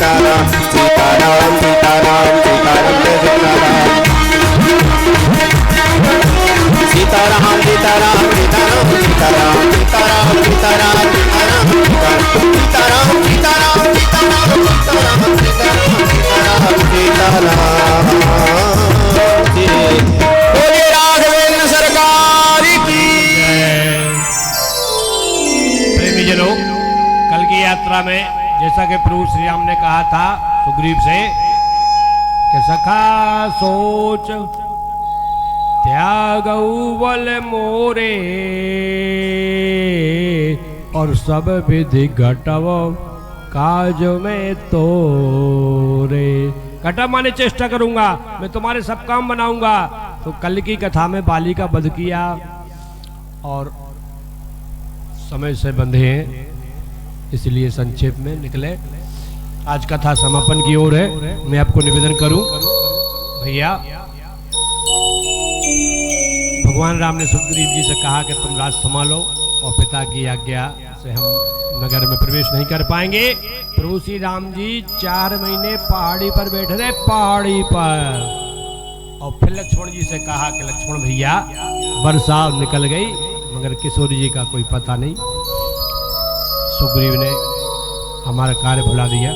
सीताराम सीताराम सीताराम सीताराम जय सीताराम सीताराम सीताराम सीताराम सीताराम सीताराम सीताराम सीताराम सीताराम सीताराम सीताराम बोले राघवेंद्र सरकार की। प्रेमी जनों, कल की यात्रा में जैसा कि प्रभु श्री राम ने कहा था सुग्रीव से कि सखा सोच त्यागऊ बल मोरे और सब विधि घटव काज में तोरे। घटव माने चेष्टा करूंगा, मैं तुम्हारे सब काम बनाऊंगा। तो कल की कथा में बाली का वध किया और समय से बंधे हैं, इसलिए संक्षेप में निकले। आज कथा समापन की ओर है। मैं आपको निवेदन करूं, भैया भगवान राम ने सुग्रीव जी से कहा कि तुम राज संभालो और पिता की आज्ञा से हम नगर में प्रवेश नहीं कर पाएंगे। प्रभु श्री राम जी 4 महीने पहाड़ी पर बैठे रहे, पहाड़ी पर। और फिर लक्ष्मण जी से कहा कि लक्ष्मण भैया वर्षा निकल गई मगर किशोरी जी का कोई पता नहीं। सुग्रीव ने हमारा कार्य भुला दिया।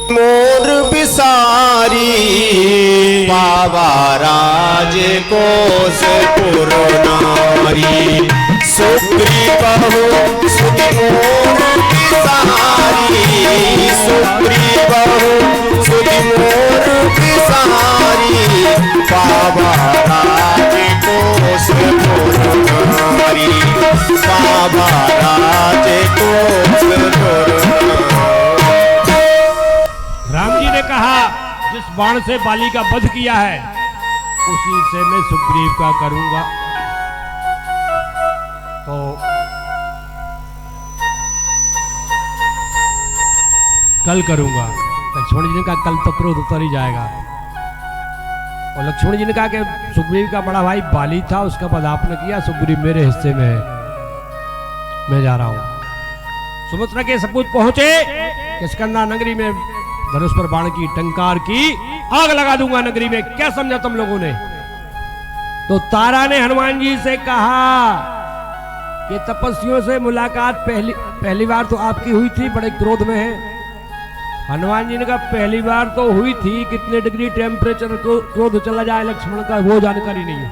मोर बिसारी बाबा राज कोस पुरो नारी सुग्रीव बहु सुखी मोर बिसारी सुग्रीव बहु सुखी मोर बिसारी बाबा राज कोस पुरो नारी बाबा राज कोस पुरो। राम जी ने कहा जिस बाण से बाली का वध किया है उसी से मैं सुग्रीव का करूंगा। तो कल करूंगा। लक्ष्मण जी ने कहा कल तो क्रोध उतर ही जाएगा। और लक्ष्मण जी ने कहा कि सुग्रीव का बड़ा भाई बाली था, उसका वध आपने किया, सुग्रीव मेरे हिस्से में है, मैं जा रहा हूं। सुमित्रा के सब कुछ पहुंचे कि स्कंदा नगरी में धनुष पर बाण की टंकार की, आग लगा दूंगा नगरी में। क्या समझा तुम लोगों ने? तो तारा ने हनुमान जी से कहा कि तपस्वियों से मुलाकात पहली बार तो आपकी हुई थी, बड़े क्रोध में है। हनुमान जी ने कहा पहली बार तो हुई थी, कितने डिग्री टेम्परेचर क्रोध चला जाए लक्ष्मण का वो जानकारी नहीं है।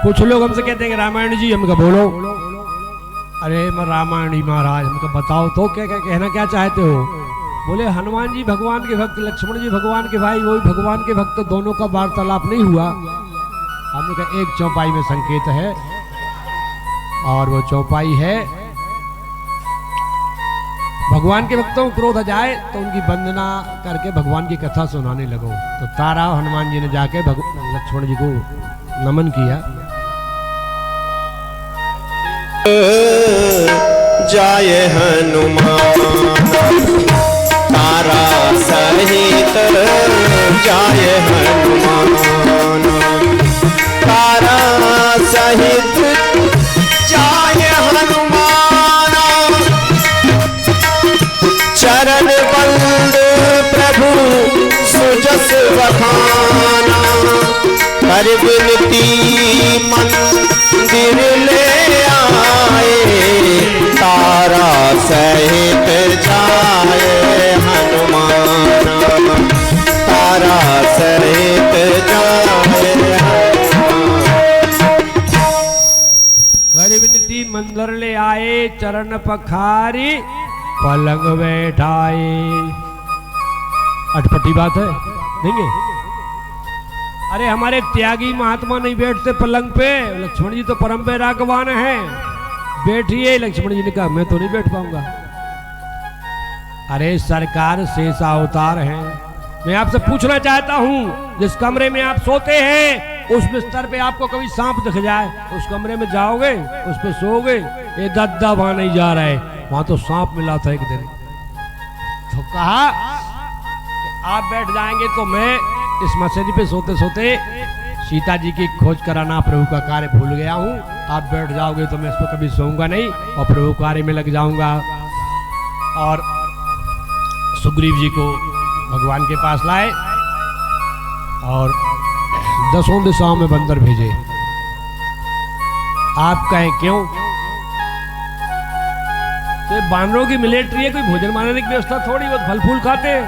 कुछ लोग हमसे कहते हैं कि रामायण जी, हमका बोलो। अरे मैं रामायणी महाराज, हमको बताओ तो क्या क्या कहना क्या चाहते हो? बोले हनुमान जी भगवान के भक्त, लक्ष्मण जी भगवान के भाई, वही भगवान के भक्त, दोनों का वार्तालाप नहीं हुआ। हमने कहा एक चौपाई में संकेत है और वो चौपाई है भगवान के भक्तों को क्रोध आ जाए तो उनकी वंदना करके भगवान की कथा सुनाने लगो। तो तारा हनुमान जी ने जाके लक्ष्मण जी को नमन किया। जाय हनुमान तारा सहित जाय हनुमान तारा सहित जाय हनुमान चरण बंद प्रभु सुजस बखाना कर विनती मंदिर ले आए तारा सहित जाए हनुमान तारा सहित जाए कर विनती मंदिर ले आए चरण पखारी पलंग बैठाए। अटपटी बात है नहीं है? अरे हमारे त्यागी महात्मा नहीं बैठते पलंग पे। लक्ष्मण जी तो परम वैराग्यवान है, बैठिए। लक्ष्मण जी ने कहा मैं तो नहीं बैठ पाऊंगा। अरे सरकार शेष अवतार है। मैं आपसे पूछना चाहता हूं, जिस कमरे में आप सोते हैं उस बिस्तर पे आपको कभी सांप दिख जाए, उस कमरे में जाओगे, उस पे सोओगे? ये दद्दा वहां नहीं जा रहा है, वहां तो सांप मिला था एक दिन। तो कहा कि आप बैठ जाएंगे तो मैं इस मशीन पे सोते सोते सीता जी की खोज कराना प्रभु का कार्य भूल गया हूँ, आप बैठ जाओगे तो मैं इस पर कभी सोऊंगा नहीं और प्रभु कार्य में लग जाऊंगा। और सुग्रीव जी को भगवान के पास लाए और 10 दिशाओं में बंदर भेजे। आप कहें क्यों? तो बानरों की मिलिट्री है, कोई भोजन मानने की व्यवस्था थोड़ी, बहुत फल फूल खाते हैं।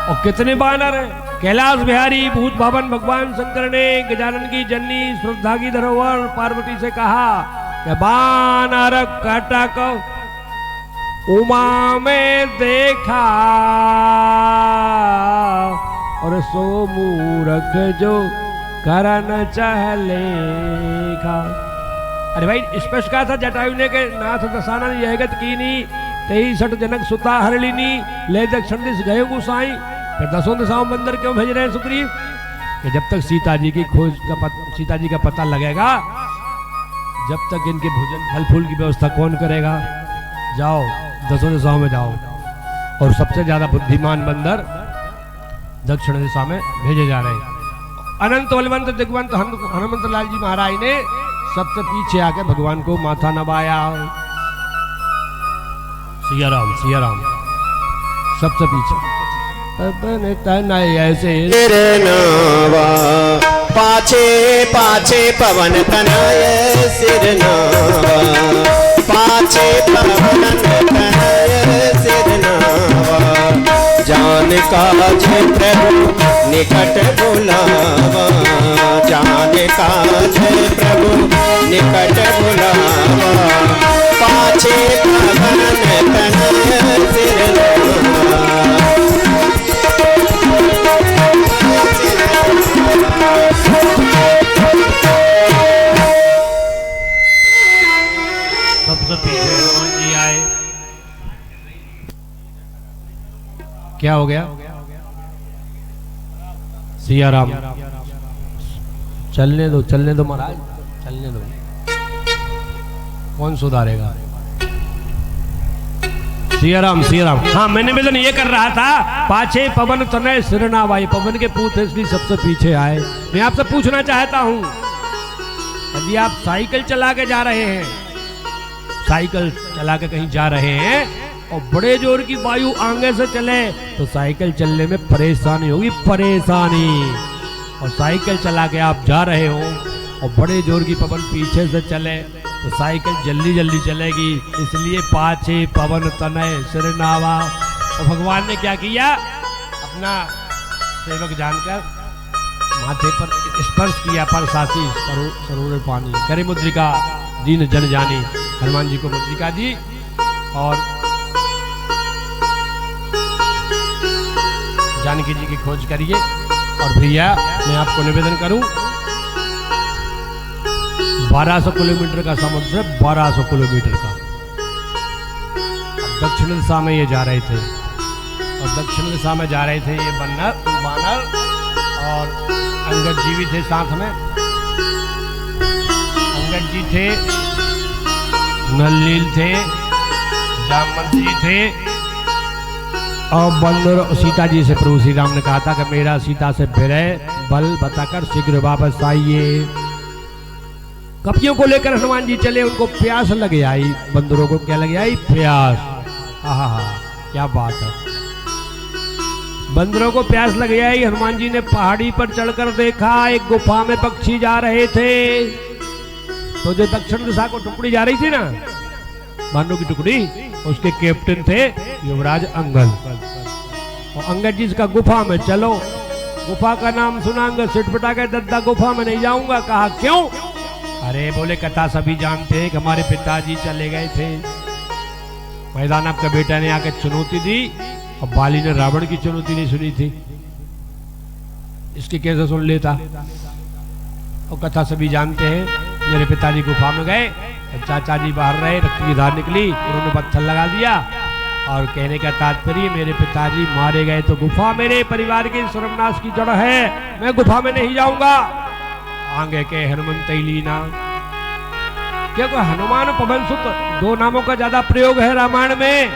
और कितने बानर हैं? कैलाश बिहारी भूत भवन भगवान शंकर ने गजानन की जननी श्रद्धा की धरोहर पार्वती से कहा कि बानर कटक उमा में देखा और सो मूरख जो करन चहलेखा। अरे भाई स्पष्ट कहा था जटायु ने के नाथ दसानन यहगत कीनी तेई सठ जनक सुता हरलिनी ले दक्षिण दिश गए गुसाई। फिर 10 दिशाओं में बंदर क्यों भेज रहे हैं सुग्रीव? कि जब तक सीता जी की खोज का सीता जी का पता लगेगा, जब तक इनके भोजन फल फूल की व्यवस्था कौन करेगा? जाओ 10 दिशाओं में जाओ। और सबसे ज्यादा बुद्धिमान बंदर दक्षिण दिशा में भेजे जा रहे हैं। अनंत बलवंत दिग्वंत हनुमंत लाल जी महाराज ने सबसे पीछे आके भगवान को माथा नवाया। सिया राम सबसे पीछे पवन तनय ऐसे सिरनावा पाछे पाछे पवन तनय सिरनावा पाछे पवन तनय सिरनावा जान काज प्रभु निकट बुलावा जान काज प्रभु निकट बुलावा पाछे पवन तनय सिरनावा। सबसे पीछे हनुमान जी आए। क्या हो गया? सिया राम चलने दो महाराज, चलने दो, कौन सुधारेगा? सिया राम हाँ, मैं निवेदन ये कर रहा था, पाछे पवन तनय सिरनावाई, पवन के पूत है इसलिए सबसे पीछे आए। मैं आपसे पूछना चाहता हूं, यदि आप साइकिल चला के जा रहे हैं, साइकिल चला के कहीं जा रहे हैं और बड़े जोर की वायु आगे से चले तो साइकिल चलने में परेशानी होगी, परेशानी। और साइकिल चला के आप जा रहे हो और बड़े जोर की पवन पीछे से चले तो साइकिल जल्दी जल्दी चलेगी, इसलिए पाछे पवन तनय सिरनावा। और भगवान ने क्या किया? अपना सेवक जानकर माथे पर स्पर्श किया, पर सासी सरोवर पानी करे मुद्रिका दीन जन जानी। हनुमान जी को मुद्रिका दी और जानकी जी की खोज करिए। और भैया मैं आपको निवेदन करूं, 1200 किलोमीटर का समुद्र है, 1200 किलोमीटर का। दक्षिण दिशा में ये जा रहे थे और दक्षिण दिशा में जा रहे थे ये बानर और अंगद जी भी थे साथ में। अंगद जी थे, नलनील थे, जामवंत जी थे और बंदर। सीता जी से प्रभु श्री राम ने कहा था कि मेरा सीता से विरह बल बताकर शीघ्र वापस आइए। कपियों को लेकर हनुमान जी चले, उनको प्यास लगे आई, बंदरों को क्या लगे आई? प्यास। आहा क्या बात है, बंदरों को प्यास लग आई। हनुमान जी ने पहाड़ी पर चढ़कर देखा, एक गुफा में पक्षी जा रहे थे। तो जो दक्षिण दिशा को टुकड़ी जा रही थी ना, बानरों की टुकड़ी, उसके कैप्टन थे युवराज अंगद। और अंगद जी का गुफा में चलो, गुफा का नाम सुना, अंगद सिटपटा के दद्दा गुफा में नहीं जाऊंगा। कहा क्यों? अरे बोले कथा सभी जानते हैं कि हमारे पिताजी चले गए थे मैदान, आपका बेटा ने आकर चुनौती दी और बाली ने रावण की चुनौती नहीं सुनी थी, इसकी कैसे सुन लेता? और कथा सभी जानते हैं, मेरे पिताजी गुफा में गए, चाचा जी बाहर रहे, रक्त की धार निकली, उन्होंने पत्थर लगा दिया। और कहने का तात्पर्य मेरे पिताजी मारे गए तो गुफा मेरे परिवार के सर्वनाश की जड़ है, मैं गुफा में नहीं जाऊंगा। आगे के हनुमंत लीना, क्योंकि हनुमान पवन सुत दो नामों का ज्यादा प्रयोग है रामायण में,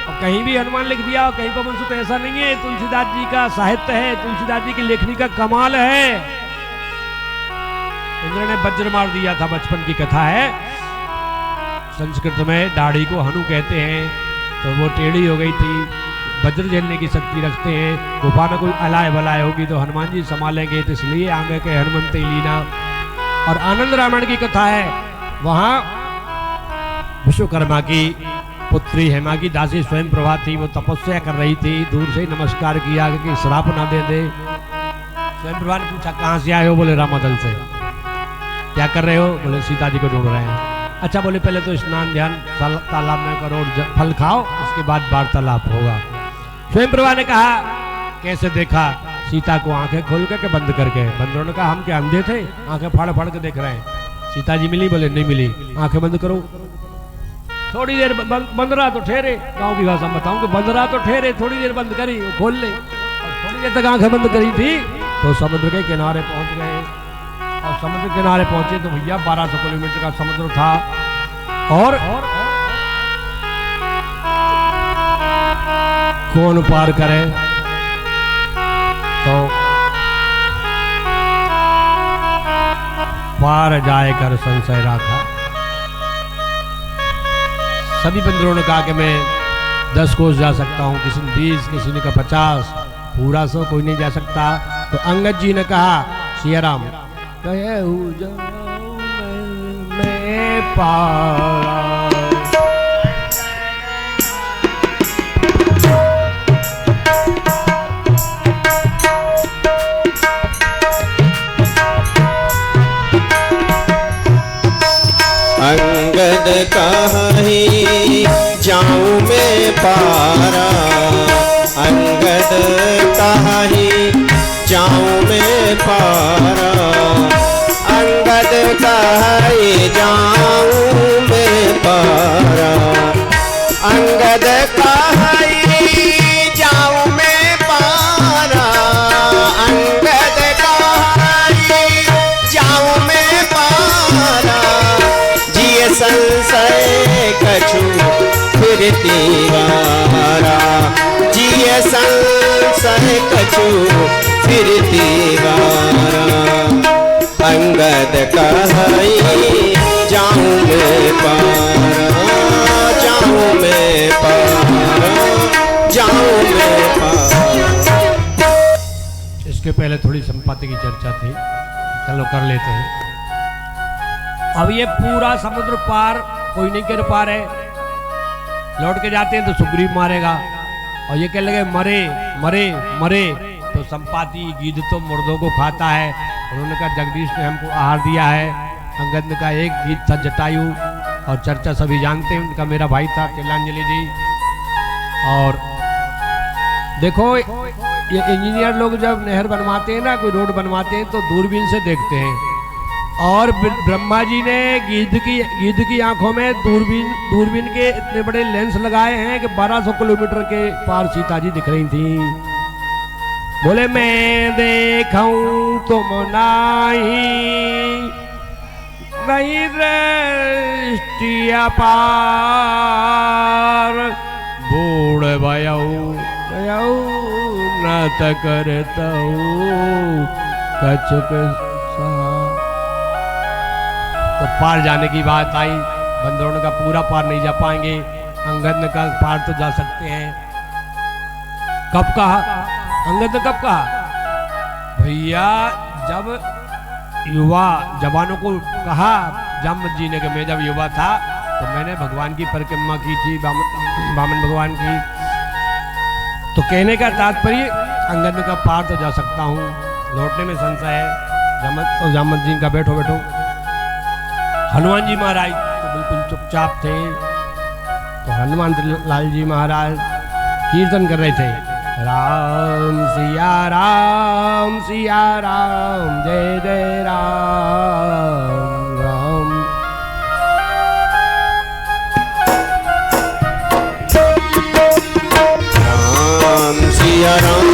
और कहीं भी हनुमान लिख दिया और कहीं पवन सुत, ऐसा नहीं है। तुलसीदास जी का साहित्य है, तुलसीदास जी की लेखनी का कमाल है। इंद्र ने वज्र मार दिया था, बचपन की कथा है। संस्कृत में दाढ़ी को हनु कहते हैं, तो वो टेढ़ी हो गई थी, वज्र झेलने की शक्ति रखते हैं। गुफा में कोई अलाय बलाय होगी तो हनुमान जी संभालेंगे, तो इसलिए आगे के हनुमंत लीना। और आनंद रामायण की कथा है, वहां विश्वकर्मा की पुत्री हेमा की दासी स्वयं प्रभा थी, वो तपस्या कर रही थी, दूर से ही नमस्कार किया कि श्राप ना दे दे। स्वयं प्रभा ने पूछा कहां से आए हो? बोले रामादल से। क्या कर रहे हो? बोले सीता जी को ढूंढ रहे हैं। अच्छा, बोले पहले तो स्नान ध्यान तालाब में करो और फल खाओ, उसके बाद वार्तालाप होगा। स्वयं प्रभा ने कहा कैसे देखा? सीता को आंखें खोल करके बंद करके। बंदरों ने कहा हम क्या अंधे थे, आंखें फाड़ फाड़ के देख रहे हैं। सीता जी मिली? बोले नहीं मिली। आंखें बंद करो। थोड़ी देर बंद रहा तो ठहरे, गाँव की भाषा बताऊं कि बंद रहा तो ठहरे, थोड़ी देर बंद करी वो खोल ले। और थोड़ी देर तक आंखें बंद करी थी तो समुद्र के किनारे पहुंच गए। और समुद्र के किनारे पहुंचे तो भैया 1200 किलोमीटर का समुद्र था। और कौन पार करे? तो पार जाए कर संशय रखा। सभी बंदरों ने कहा कि मैं 10 कोस जा सकता हूँ, किसी ने 20, किसी ने कहा 50, पूरा 100 कोई नहीं जा सकता। तो अंगद जी ने कहा सियाराम कहे मैं पारा। अंगद कहीं जाऊं मैं पारा, अंगद कहीं जाऊं मैं पारा, अंगद कहीं जाऊं मैं पारा, अंगद कहीं जाऊं मैं पारा, अंगद कहीं जाऊं मैं पारा, जिए संशय कछु फिर दीवारा, जिए संशय कछु फिर दीवारा, अंगद कहीं जाऊं मैं पारा, जाऊं मैं पारा, जाऊं मैं पारा। इसके पहले थोड़ी संपत्ति की चर्चा थी, चलो कर लेते हैं। अब ये पूरा समुद्र पार कोई नहीं कर पा रहे, लौट के जाते हैं तो सुग्रीव मारेगा। और ये कह लगे मरे मरे मरे, तो संपाति गिद्ध तो मुर्दों को खाता है। उन्होंने कहा जगदीश ने हमको आहार दिया है। अंगद ने कहा एक गिद्ध था जटायु, और चर्चा सभी जानते हैं, उनका मेरा भाई था तिलांजलि जी। और देखो ये इंजीनियर लोग जब नहर बनवाते हैं ना, कोई रोड बनवाते हैं, तो दूरबीन से देखते हैं। और ब्रह्मा जी ने गिद्ध की आंखों में दूरबीन के इतने बड़े लेंस लगाए हैं कि 1200 किलोमीटर के पार सीता जी दिख रही थी। बोले मैं देखूं तुम नहीं दृष्टिया पार, बूढ़ भयऊ न करता कछुक सा। तो पार जाने की बात आई, बंदरों का पूरा पार नहीं जा पाएंगे। अंगद ने कहा पार तो जा सकते हैं। कब कहा? अंगद ने कब कहा? भैया जब युवा जवानों को कहा, जामवंत जी ने कि मैं जब युवा था तो मैंने भगवान की परिक्रमा की थी, वामन भगवान की। तो कहने का तात्पर्य अंगद ने कहा पार तो जा सकता हूँ, लौटने में संशय है। जामवंत जी का बैठो बैठो। हनुमान जी महाराज तो बिल्कुल चुपचाप थे। तो हनुमान लाल जी महाराज कीर्तन कर रहे थे, राम सिया राम जय जय राम राम। राम सिया राम।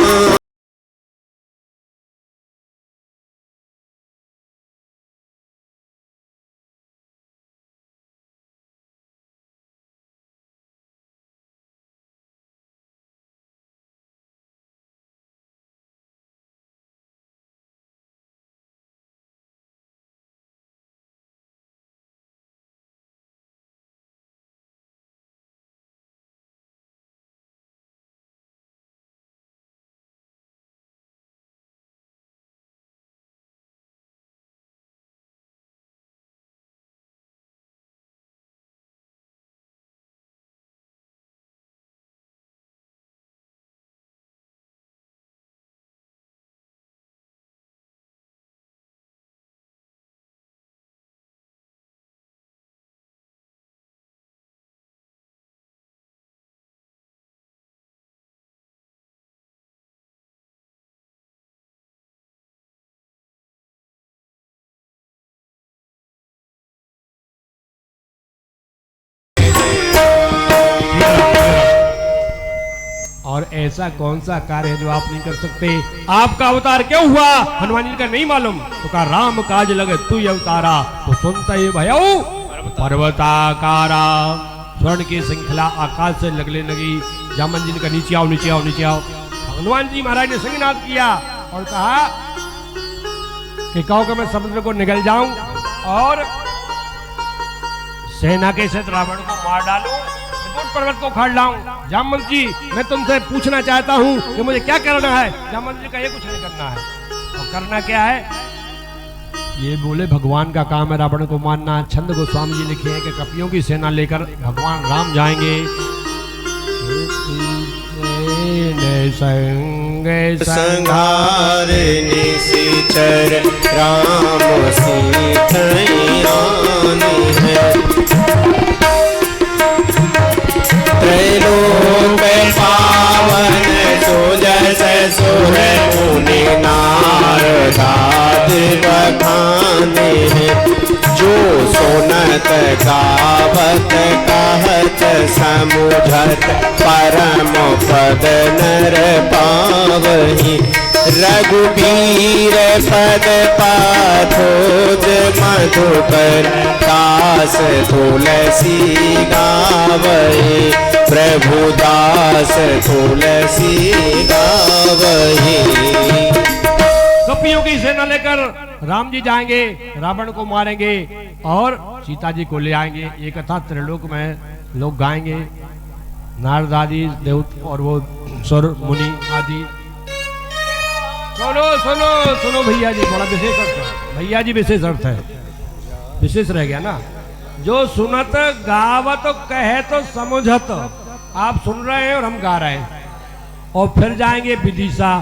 ऐसा कौन सा कार्य है जो आप नहीं कर सकते? आपका अवतार क्यों हुआ? हनुमान जी का नहीं मालूम तो कहा राम काज लगे तू ही अवतारा। तो सुनता ही भयऊ पर्वताकारा, स्वर्ण की श्रृंखला आकाश से लगने लगी। जामन जी ने कहा नीचे आओ नीचे आओ नीचे आओ। हनुमान जी महाराज ने सिंहनाद किया और कहा कि कहो कि मैं समुद्र को निगल जाऊं और सेना के साथ रावण को मार डालूं, पर्वत को उखाड़ लाऊं। जामवंत जी मैं तुमसे पूछना चाहता हूं कि मुझे क्या करना है? जामवंत जी का ये कुछ नहीं करना है। और करना क्या है? ये बोले भगवान का काम है रावण को मारना। छंद गोस्वामी जी लिखे हैं कि कपियों की सेना लेकर भगवान राम जाएंगे। संहार निशिचर राम सीतयानी है। त्रैलोक पावन सुजस सुर मुनि नारदाद बखाने हैं। जो सुनत गावत कहत समुझत परम पद नर पावहि। रघुबीर पद पाथोज मधुकर दास तुलसी गावहि। प्रभु दास तुलसी गावहि। कपियों की सेना लेकर राम जी जाएंगे, रावण को मारेंगे और सीता जी को ले आएंगे। ये कथा त्रिलोक में लोग गाएंगे, नारद आदि देवत और वो सुर मुनि आदि। सुनो सुनो सुनो भैया जी, बड़ा विशेष अर्थ है भैया जी, विशेष अर्थ है, विशेष रह गया ना। जो सुनत गावत कहे तो समझत, आप सुन रहे हैं और हम गा रहे हैं। और फिर जाएंगे विदिशा,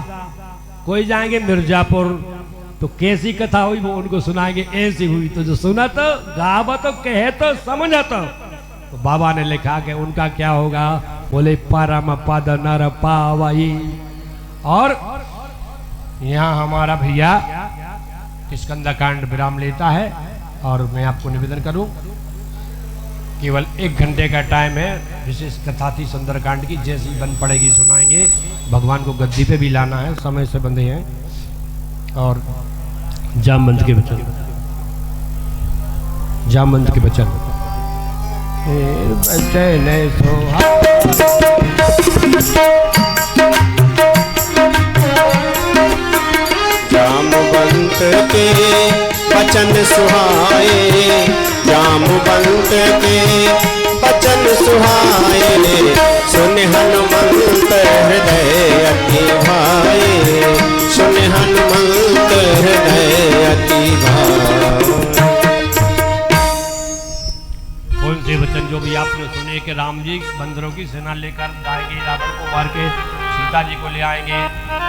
कोई जाएंगे मिर्जापुर, तो कैसी कथा हुई वो उनको सुनाएंगे, ऐसी हुई। तो जो सुनत गावत कहे तो समझत, तो बाबा ने लिखा कि उनका क्या होगा? बोले परम पद नर पावई। और यहाँ हमारा भैया स्कंदकांड विराम लेता है और मैं आपको निवेदन करूं, केवल 1 घंटे का टाइम है। विशेष कथा थी सुंदरकांड की, जैसी बन पड़ेगी सुनाएंगे। भगवान को गद्दी पे भी लाना है, समय से बंधे हैं। और जामवंत के वचन, जामवंत के वचन जामवंत के वचन सुहाए। जामवंत के वचन सुहाए। सुन हनुमंत हृदय अति भाए। सुन हनुमंत हृदय अति भाए। कौन से वचन? जो भी आपने सुने कि राम जी बंदरों की सेना लेकर जाएंगे, रावण को मार के सीता जी को ले आएंगे।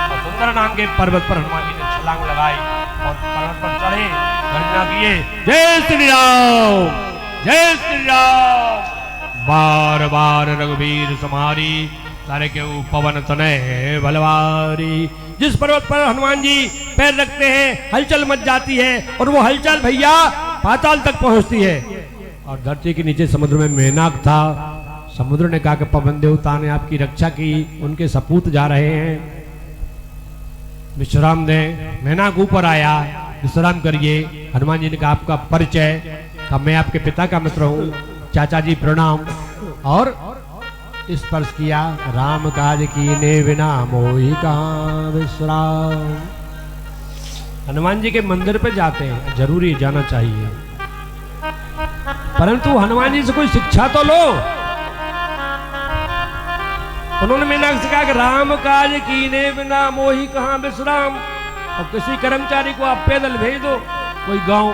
और सुंदर नाम के पर्वत पर हनुमान जी ने छलांग लगाई और पर्वत पर चढ़े, गर्जना किए, जय श्री राम जय श्री राम। बार बार रघुवीर समारी, तारे के पवन तनय बलवारी। जिस पर्वत पर हनुमान जी पैर रखते हैं हलचल मच जाती है, और वो हलचल भैया पाताल तक पहुंचती है। और धरती के नीचे समुद्र में मेनाक था। समुद्र ने कहा कि पवन देवता ने आपकी रक्षा की, उनके सपूत जा रहे हैं, विश्राम दें। मेनाक ऊपर आया, विश्राम करिए। हनुमान जी ने कहा आपका परिचय? कहा मैं आपके पिता का मित्र हूँ, चाचा जी प्रणाम। और स्पर्श किया, राम काज कीने बिना मोहि कहाँ विश्राम। हनुमान जी के मंदिर पे जाते हैं, जरूरी जाना चाहिए, परंतु हनुमान जी से कोई शिक्षा तो लो। उन्होंने मीनाक्षी से कहा कि राम काज कीने बिना मोहि कहाँ विश्राम। और किसी कर्मचारी को आप पैदल भेज दो, कोई गांव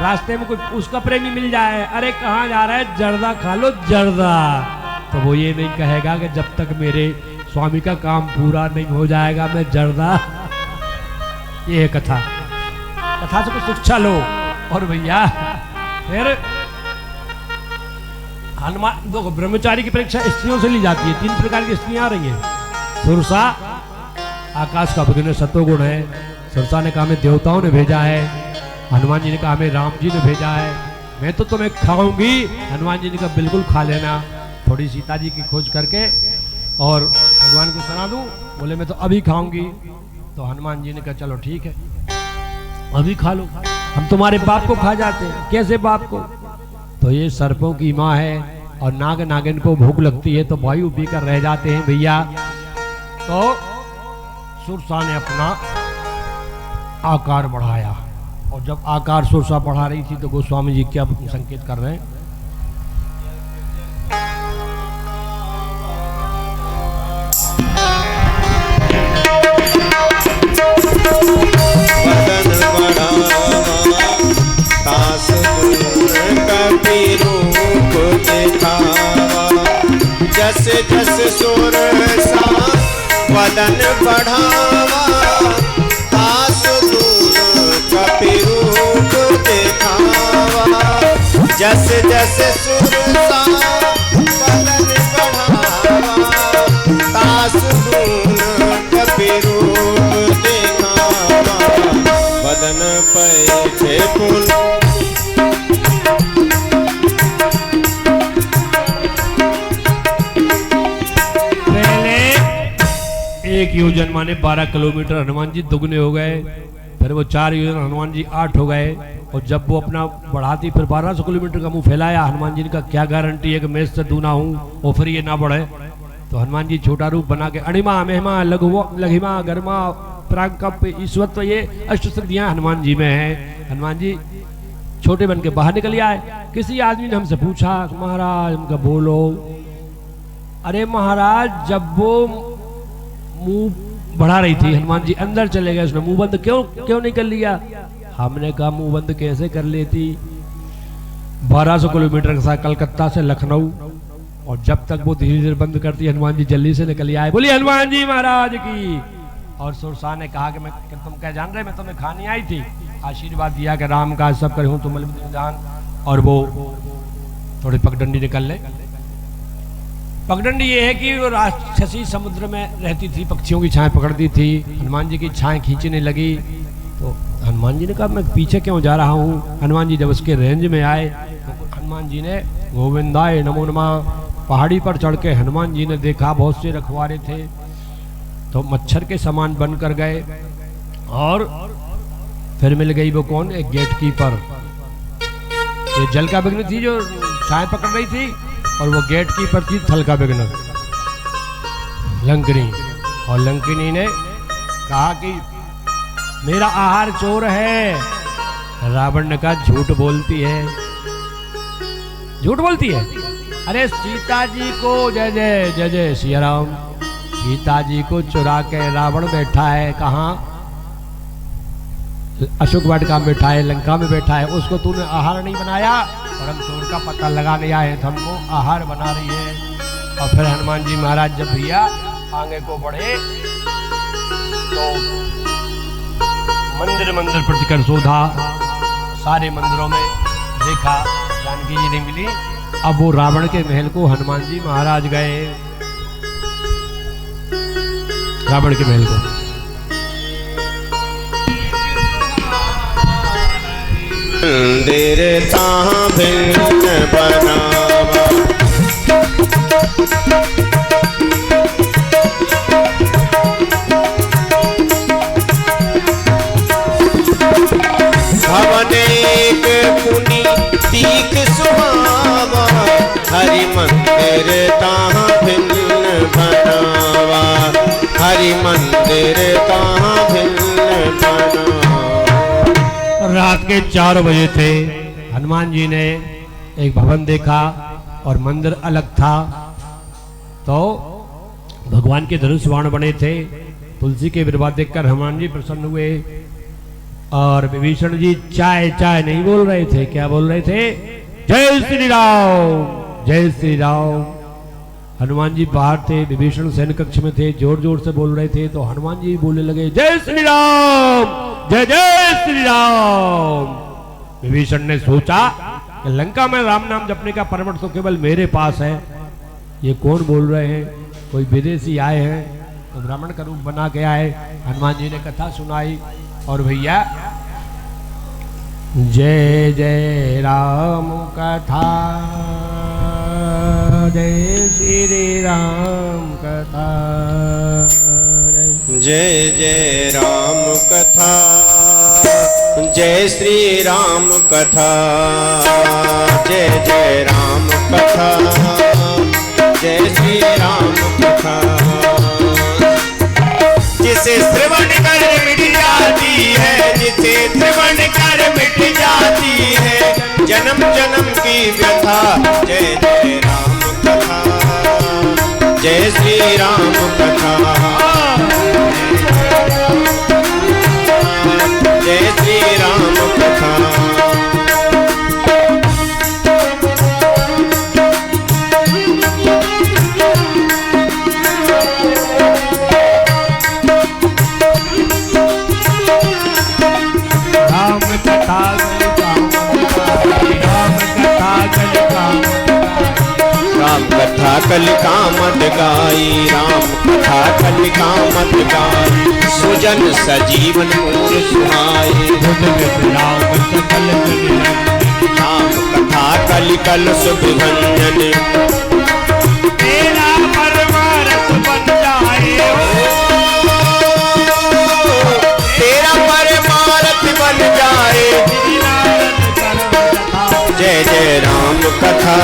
रास्ते में कोई उसका प्रेमी मिल जाए, अरे कहाँ जा रहा है? जर्दा खा लो जर्दा। तो वो ये नहीं कहेगा कि जब तक मेरे स्वामी का काम पूरा नहीं हो जाएगा मैं जर्दा। ये है कथा, कथा से कुछ शिक्षा लो। और भैया फिर हनुमान देखो, ब्रह्मचारी की परीक्षा स्त्रियों से ली जाती है। 3 प्रकार की स्त्रियां आ रही हैं। सुरसा आकाश का भगवान सत्वगुण है। सुरसा ने कहा मैं देवताओं ने भेजा है। हनुमान जी ने कहा हमें राम जी ने भेजा है। मैं तो तुम्हें खाऊंगी। हनुमान जी ने कहा बिल्कुल खा लेना। थोड़ी सीता जी की खोज करके और भगवान को सुना दूं? बोले मैं तो अभी खाऊंगी। तो हनुमान जी ने कहा चलो ठीक है, अभी खा लो, हम तुम्हारे बाप को खा जाते हैं। कैसे बाप को? तो ये सर्पों की माँ है और नाग नागिन को भूख लगती है तो वायु पीकर रह जाते हैं भैया। तो सुरसा ने अपना आकार बढ़ाया, और जब आकार सुरसा बढ़ा रही थी तो गोस्वामी जी क्या संकेत कर रहे हैं? तास कपि रूप दिखावा, जस जस सुरसा वदन बढ़ावा, तास कपि रूप दिखावा, जस जस सुरसा वदन बढ़ावा, तास कपि रूप दिखावा, वदन पैठे पुन। एक योजन माने 12 किलोमीटर हनुमान जी दुगने हो गए, फिर वो 4 योजन हनुमान जी 8 हो गए, और जब वो अपना बढ़ाती फिर 1200 किलोमीटर का मुंह फैलाया, हनुमान जी ने कहा क्या गारंटी है कि मैं इससे दूना हूँ और फिर ये ना बढ़े। तो हनुमान जी छोटा रूप बना के अणिमा महिमा लघिमा गर्मा प्रागकप ईश्वरत्व, ये अष्ट सिद्धियां हनुमान जी में है। हनुमान जी छोटे बन के बाहर निकल आए। किसी आदमी ने हमसे पूछा महाराज, हमका बोलो। अरे महाराज, जब वो मुंह बढ़ा रही थी हनुमान जी अंदर चले गए, उसने मुंह बंद क्यों नहीं कर लिया? हमने कहा मुंह बंद कैसे कर लेती? 1200 किलोमीटर का कलकत्ता से लखनऊ, और जब तक वो धीरे धीरे बंद करती हनुमान जी जल्दी से निकल आए। बोली हनुमान जी महाराज की। और सुरसा ने कहा कि तुम क्या जान रहे, मैं तुम्हें खाने आई थी। आशीर्वाद दिया कि राम का सब करे हूं तुम जान। और वो थोड़ी पगडंडी निकल ले। पगडंडी ये है कि वो राक्षसी समुद्र में रहती थी, पक्षियों की छाएं पकड़ती थी। हनुमान जी की छाएं खींचने लगी तो हनुमान जी ने कहा मैं पीछे क्यों जा रहा हूँ। हनुमान जी जब उसके रेंज में आए तो हनुमान जी ने गोविंदाय नमो नमः। पहाड़ी पर चढ़ के हनुमान जी ने देखा बहुत से रखवारे थे, तो मच्छर के समान बन कर गए। और फिर मिल गई वो कौन? एक गेट कीपर। ये जल का विघ्न थी जो छाएं पकड़ रही थी, और वो गेट कीपर थी थल का विघ्न लंकिनी। और लंकिनी ने कहा कि मेरा आहार चोर है। रावण ने कहा झूठ बोलती है, झूठ बोलती है। अरे सीता जी को जय जय जय जय सिया राम। सीता जी को चुरा के रावण बैठा है कहाँ? अशोक वाटिका में बैठा है, लंका में बैठा है। उसको तूने आहार नहीं बनाया, और हम चोर का पता लगाने आए हैं तो हमको आहार बना रही है। और फिर हनुमान जी महाराज जब भैया आगे को बढ़े तो मंदिर मंदिर प्रतिकर शोधा, सारे मंदिरों में देखा, जानकी जी नहीं मिली। अब वो रावण के महल को हनुमान जी महाराज गए, रावण के महल को। मंदिर ताहाँ भिन्न बनावा, भवन एक पुनि तीक सुहावा, हरि मंदिर ताहाँ भिन्न बनावा, हरि मंदिर ताहाँ भिन्न बनावा। रात के 4 बजे थे, हनुमान जी ने एक भवन देखा और मंदिर अलग था। तो भगवान के धनुष बाण बने थे। तुलसी के विवाद देखकर हनुमान जी प्रसन्न हुए। और विभीषण जी चाय चाय नहीं बोल रहे थे, क्या बोल रहे थे? जय श्री राम, जय श्री राम। हनुमान जी बाहर थे, विभीषण सैन्य कक्ष में थे, जोर जोर से बोल रहे थे। तो हनुमान जी बोलने लगे जय श्री राम, जय जय श्री राम। विभीषण ने सोचा कि लंका में राम नाम जपने का परमठ तो केवल मेरे पास है, ये कौन बोल रहे हैं? कोई विदेशी आए हैं। तो ब्राह्मण का रूप बना के आए। हनुमान जी ने कथा सुनाई और भैया जय जय राम कथा जय श्री राम कथा। जय जय राम कथा, जय श्री राम कथा, जय जय राम कथा, जय श्री राम कथा। जिसे श्रवण कर मिट जाती है, जिसे श्रवण कर मिट जाती है जन्म जन्म की व्यथा। जय जय राम कथा, जय श्री राम कथा, जय श्री राम कथा। राम कथा कलिका मत गाई, राम कथा कलिका मत गाई, सुजन सजीवन मोर सुहाए। राम कथा कलिकल सुख भंजन, तेरा परमारथ बन जाए, तेरा परमारथ बन जाए। जय जय राम कथा,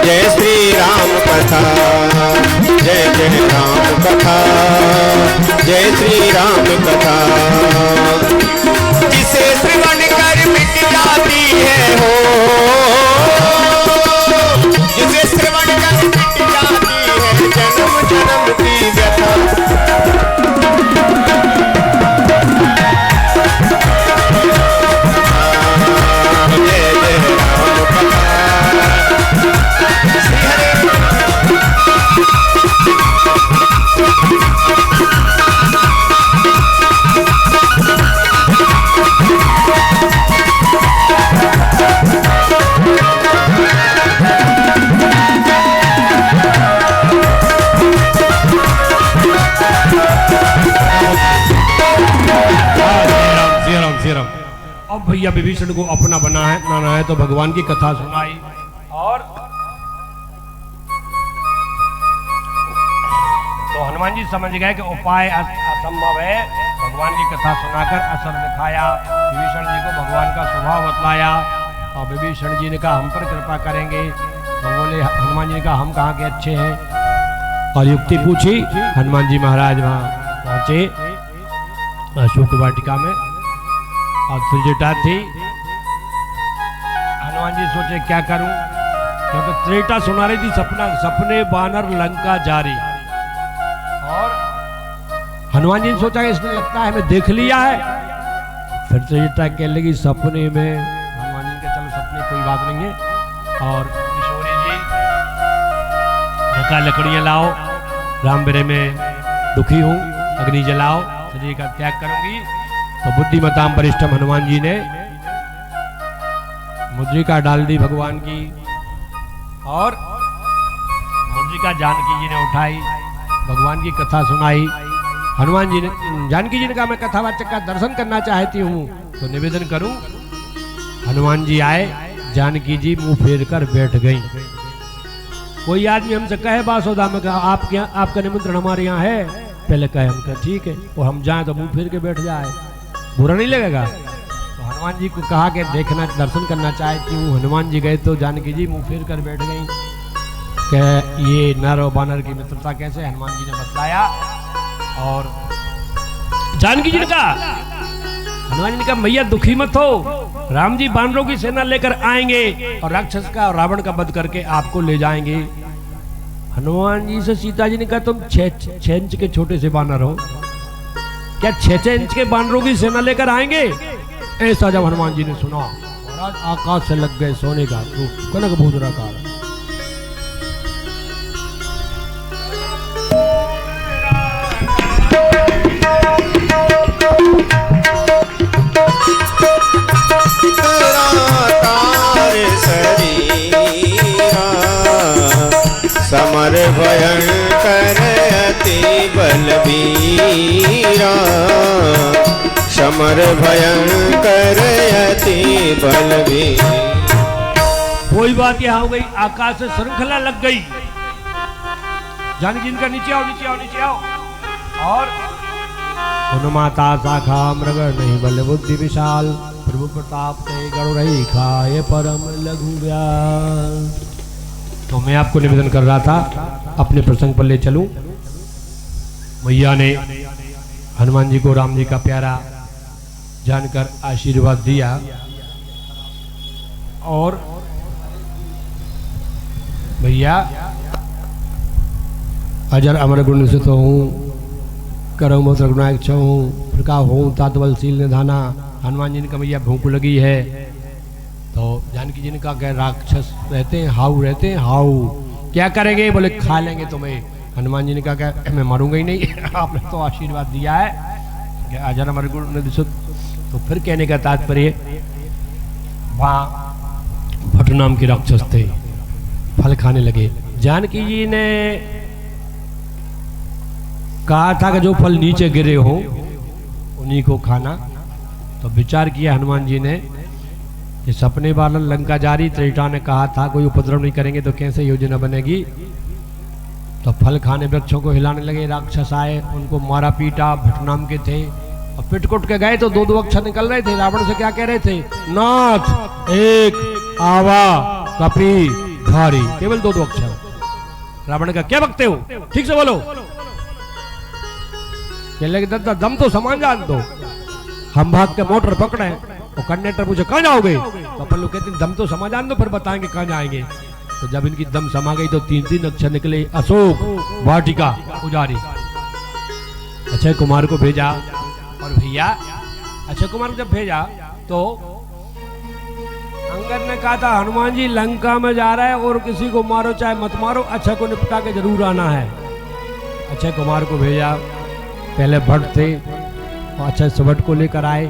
जय श्री राम कथा, जय जय राम कथा, जय श्री राम कथा। जिसे श्रवण कर मिट जाती है हो, जिसे श्रवण कर मिट जाती है जन्म जन्म की व्यथा। अब भैया विभीषण को अपना बनाना है तो भगवान की कथा सुनाई, और तो हनुमान जी समझ गए कि उपाय असंभव है। भगवान की कथा सुनाकर असर दिखाया, विभीषण जी को भगवान का स्वभाव बतलाया, और विभीषण जी ने कहा हम पर कृपा करेंगे। तो बोले, हनुमान जी ने कहा हम कहाँ के अच्छे हैं, और युक्ति पूछी। हनुमान जी महाराज वहाँ पहुंचे अशोक वाटिका में, और त्रिजटा थी। हनुमान जी सोचे क्या करूं, क्योंकि त्रिजटा सुना रही थी सपने बानर लंका जारी। और हनुमान जी ने सोचा कि इसने लगता है हमें देख लिया है। फिर त्रिजटा कहने लगी सपने में। हनुमान जी के चलो सपने कोई बात नहीं है। और किशोरी जी ने कहा लकड़ियां लाओ, राम बेरे में दुखी हूं, अग्नि जलाओ, शरीर का त्याग करूंगी। तो बुद्धिमताम वरिष्ठम हनुमान जी ने मुद्रिका डाल दी भगवान की, और मुद्रिका जानकी जी ने उठाई, भगवान की कथा सुनाई। हनुमान जी ने, जानकी जी ने कहा मैं कथावाचक का दर्शन करना चाहती हूँ, तो निवेदन करूं। हनुमान जी आए, जानकी जी मुंह फेर कर बैठ गई। कोई आदमी हमसे कहे बासोदा में कहा आपका निमंत्रण हमारे यहाँ है, पहले कहे हम कहा ठीक है, और हम जाएं तो मुंह फेर के बैठ जाए, बुरा नहीं लगेगा। तो हनुमान जी को कहा कि देखना दर्शन करना चाहती हूँ। हनुमान जी गए तो जानकी जी मुंह फेर कर बैठ गई कि ये नर और बानर की मित्रता कैसे, हनुमान जी ने बतलाया। और जानकी जी ने कहा, हनुमान जी ने कहा मैया दुखी मत हो, राम जी बानरों की सेना लेकर आएंगे और राक्षस का और रावण का वध करके आपको ले जाएंगे। हनुमान जी से सीता जी ने कहा तुम 6 इंच के छोटे से बानर हो, क्या 6 इंच के बानरों की सेना लेकर आएंगे? ऐसा जब हनुमान जी ने सुना, महाराज आकाश से लग गए सोने का रूप, कनक भूधराकार। समर भयंकर अति बलबीरा, समर भयंकर अति बलबीरा। कोई बात यहाँ हो गई, आकाश से श्रृंखला लग गई। जानकी जिनका नीचे आओ, नीचे आओ, नीचे आओ। और माता शाखा मृग नहीं बल बुद्धि विशाल, प्रभु प्रताप ते गण रही खाए परम लघु व्यास। तो मैं आपको निवेदन कर रहा था, अपने प्रसंग पर ले चलूं। मैया ने हनुमान जी को राम जी का प्यारा जानकर आशीर्वाद दिया और भैया अजर अमर गुण से तो हूँ, करम मोत्र गुणायक छ हूँ, प्रकाश हूँ तात बलशील निधाना। हनुमान जी ने कहा भैया भूख लगी है। तो जानकी जी ने कहा कि राक्षस रहते हैं, हाउ रहते हैं, हाउ क्या करेंगे? बोले खा लेंगे तुम्हें। हनुमान जी ने कहा कि मैं मरूंगा ही नहीं आपने तो आशीर्वाद दिया है कि अजर अमर गुण निधि। तो फिर कहने का तात्पर्य, वहाँ भट्ट नाम के राक्षस थे, फल खाने लगे। जानकी जी ने कहा था कि जो फल नीचे गिरे हो उन्हीं को खाना। तो विचार किया हनुमान जी ने कि सपने वाला लंका जारी, त्रेता ने कहा था कोई उपद्रव नहीं करेंगे तो कैसे योजना बनेगी। तो फल खाने वृक्षों को हिलाने लगे, राक्षस आए, उनको मारा पीटा। भट्ट नाम के थे और पिट कुट के गए तो दो दो अक्षर निकल रहे थे। रावण से क्या कह रहे थे? नाथ एक आवा कपी भारी, केवल दो दो अक्षर। रावण का क्या बकते हो, ठीक से बोलो। दादा दम तो सामान जान दो। हम भाग के मोटर पकड़े और कंडक्टर पूछे कहाँ जाओगे? तो अपन लोग कहते हैं दम तो समा जान दो, फिर बताएंगे कहाँ जाएंगे। तो जब इनकी दम समा गई तो तीन तीन अक्षर निकले, अशोक वाटिका पुजारी। अक्षय कुमार को भेजा और भैया अक्षय कुमार को जब भेजा तो अंगद ने कहा था हनुमान जी लंका में जा रहा है और किसी को मारो चाहे मत मारो, अक्षय को निपटा के जरूर आना है। अक्षय कुमार को भेजा, पहले भट्ट थे और अक्षय सुभट को लेकर आए।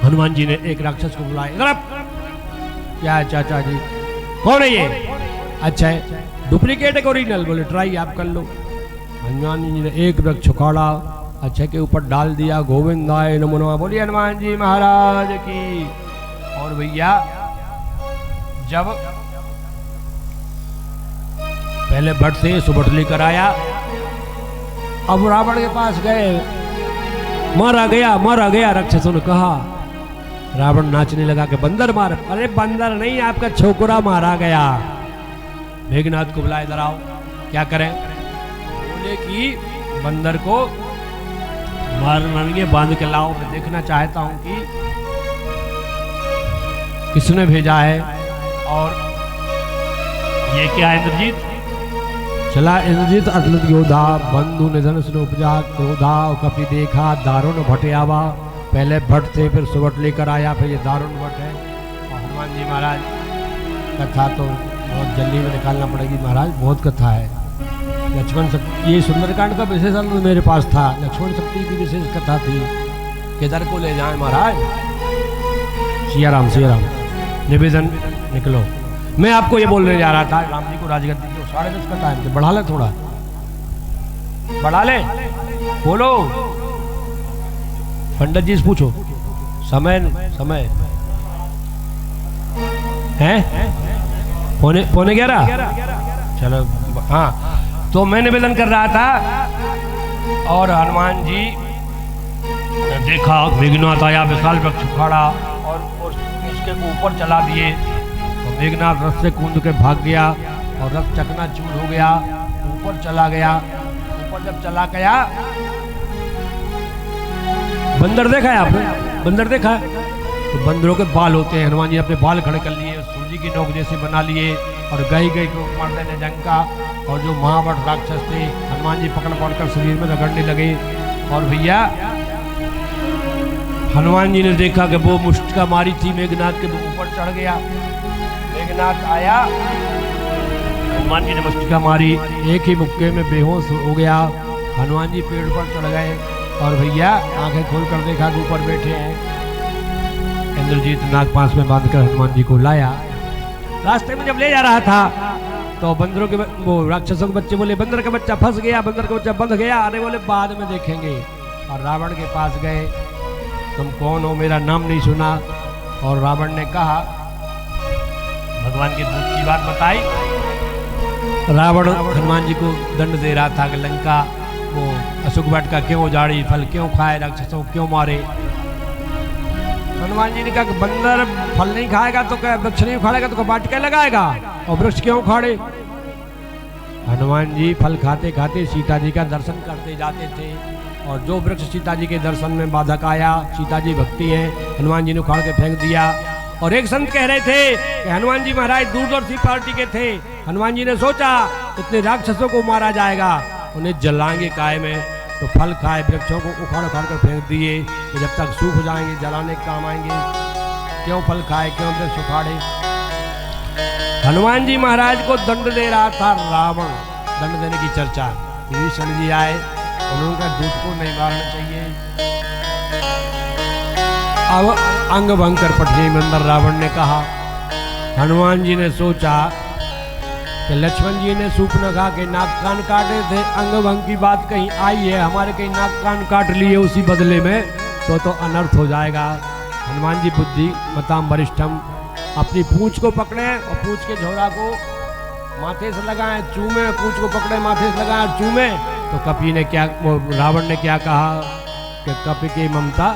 हनुमान जी ने एक राक्षस को बुलाया, इधर आप। क्या है चाचा जी? कौन है ये? अक्षय। डुप्लीकेट है ओरिजिनल? बोले ट्राई आप कर लो। हनुमान जी ने एक वृक्ष उखाड़ा, अक्षय के ऊपर डाल दिया। गोविंदाय नमो नमः, बोलिए हनुमान जी महाराज की। और भैया जब पहले भट्ट से सुभट लेकर आया, अब रावण के पास गए, मारा गया राक्षसों ने कहा। रावण नाचने लगा कि बंदर मार। अरे बंदर नहीं, आपका छोकरा मारा गया। मेघनाथ को बुलाए, इधर आओ। क्या करें? बोले कि बंदर को मारने बांध के लाओ, मैं देखना चाहता हूं कि किसने भेजा है। और ये क्या है? इंद्रजीत चला। इंद्रजीत अतुलित योधा, बंधु निधन सुन उपजा क्रोधा, कपि देखा दारुण भटियावा। पहले भट्ट थे, फिर सुभट लेकर आया, फिर ये दारुण भट्ट है। और हनुमान जी महाराज कथा तो बहुत जल्दी में निकालना पड़ेगी महाराज, बहुत कथा है। लक्ष्मण शक्ति, ये सुंदरकांड का विशेष अंग मेरे पास था। लक्ष्मण शक्ति की विशेष कथा थी, किधर को ले जाए महाराज। सिया राम निवेदन निकलो। मैं आपको ये बोलने जा रहा था, राम जी को राजगद्दी की 10:30 का टाइम है, बढ़ा ले थोड़ा, बढ़ा ले, बोलो। पंडित जी से पूछो समय है पौने 11। चलो हाँ, तो मैं निवेदन कर रहा था और हनुमान जी देखा मेघनाथ आया, विशाल वृक्ष उखाड़ा और उसके ऊपर चला दिए। तो मेघनाथ रथ से कूद के भाग गया और रथ चकनाचूर हो गया, ऊपर चला गया। ऊपर जब चला गया, बंदर देखा है आपने? बंदर देखा है? तो बंदरों के बाल होते हैं, हनुमान जी अपने बाल खड़े कर लिए, सूजी की नोक जैसे बना लिए और गई को मार देने जंका। और जो महावट राक्षस थे, हनुमान जी पकड़ कर शरीर में रगड़ने लगे। और भैया हनुमान जी ने देखा कि वो मुष्टिका मारी थी मेघनाथ के, ऊपर चढ़ गया। मेघनाथ आया, हनुमान जी ने मुष्टिका मारी, एक ही मुक्के में बेहोश हो गया। हनुमान जी पेड़ पर चढ़ गए और भैया आंखें खोलकर देखा कि ऊपर बैठे हैं। इंद्रजीत नागपाश में बांधकर हनुमान जी को लाया। रास्ते में जब ले जा रहा था तो बंदरों के वो राक्षसों के बच्चे बोले बंदर का बच्चा फंस गया, बंदर का बच्चा बंध गया। अरे बोले बाद में देखेंगे। और रावण के पास गए, तुम कौन हो, मेरा नाम नहीं सुना। और रावण ने कहा भगवान के दूत की बात बताई। रावण हनुमान जी को दंड दे रहा था कि लंका वो अशोक वट का क्यों उजाड़ी, फल क्यों खाए, राक्षसों को क्यों मारे। हनुमान जी ने कहा कि बंदर फल नहीं खाएगा तो क्या, वृक्ष नहीं उखाड़ेगा तो क्या बांट के लगाएगा, और वृक्ष क्यों उखाड़े। हनुमान जी फल खाते खाते सीता जी का दर्शन करते जाते थे, और जो वृक्ष सीता जी के दर्शन में बाधक आया, सीता जी भक्ति है, हनुमान जी ने उखाड़ के फेंक दिया। और एक संत कह रहे थे कि हनुमान जी महाराज दूरदर्शी पार्टी के थे। हनुमान जी ने सोचा इतने राक्षसों को मारा जाएगा, उन्हें जलाएंगे काय में, तो फल खाए वृक्षों को उखाड़ उखाड़ कर फेंक दिए कि जब तक सूख जाएंगे जलाने के काम आएंगे, क्यों फल खाए, क्यों वृक्ष उखाड़े। हनुमान जी महाराज को दंड दे रहा था रावण, दंड देने की चर्चा। विभीषण जी आए, उन्होंने कहा दूत को नहीं मारना चाहिए। अब अंग भंग कर पटरी में अंदर रावण ने कहा। हनुमान जी ने सोचा कि लक्ष्मण जी ने सूर्पनखा के नाक कान काटे थे, अंग भंग की बात कहीं आई है, हमारे कहीं नाक कान काट लिए उसी बदले में, तो अनर्थ हो जाएगा। हनुमान जी बुद्धि मताम वरिष्ठम, अपनी पूंछ को पकड़े और पूंछ के झोरा को माथे से लगाए, चूमे, पूंछ को पकड़े माथे से लगाए और चूमे। तो कपि ने क्या, वो रावण ने क्या कहा कि कपि की ममता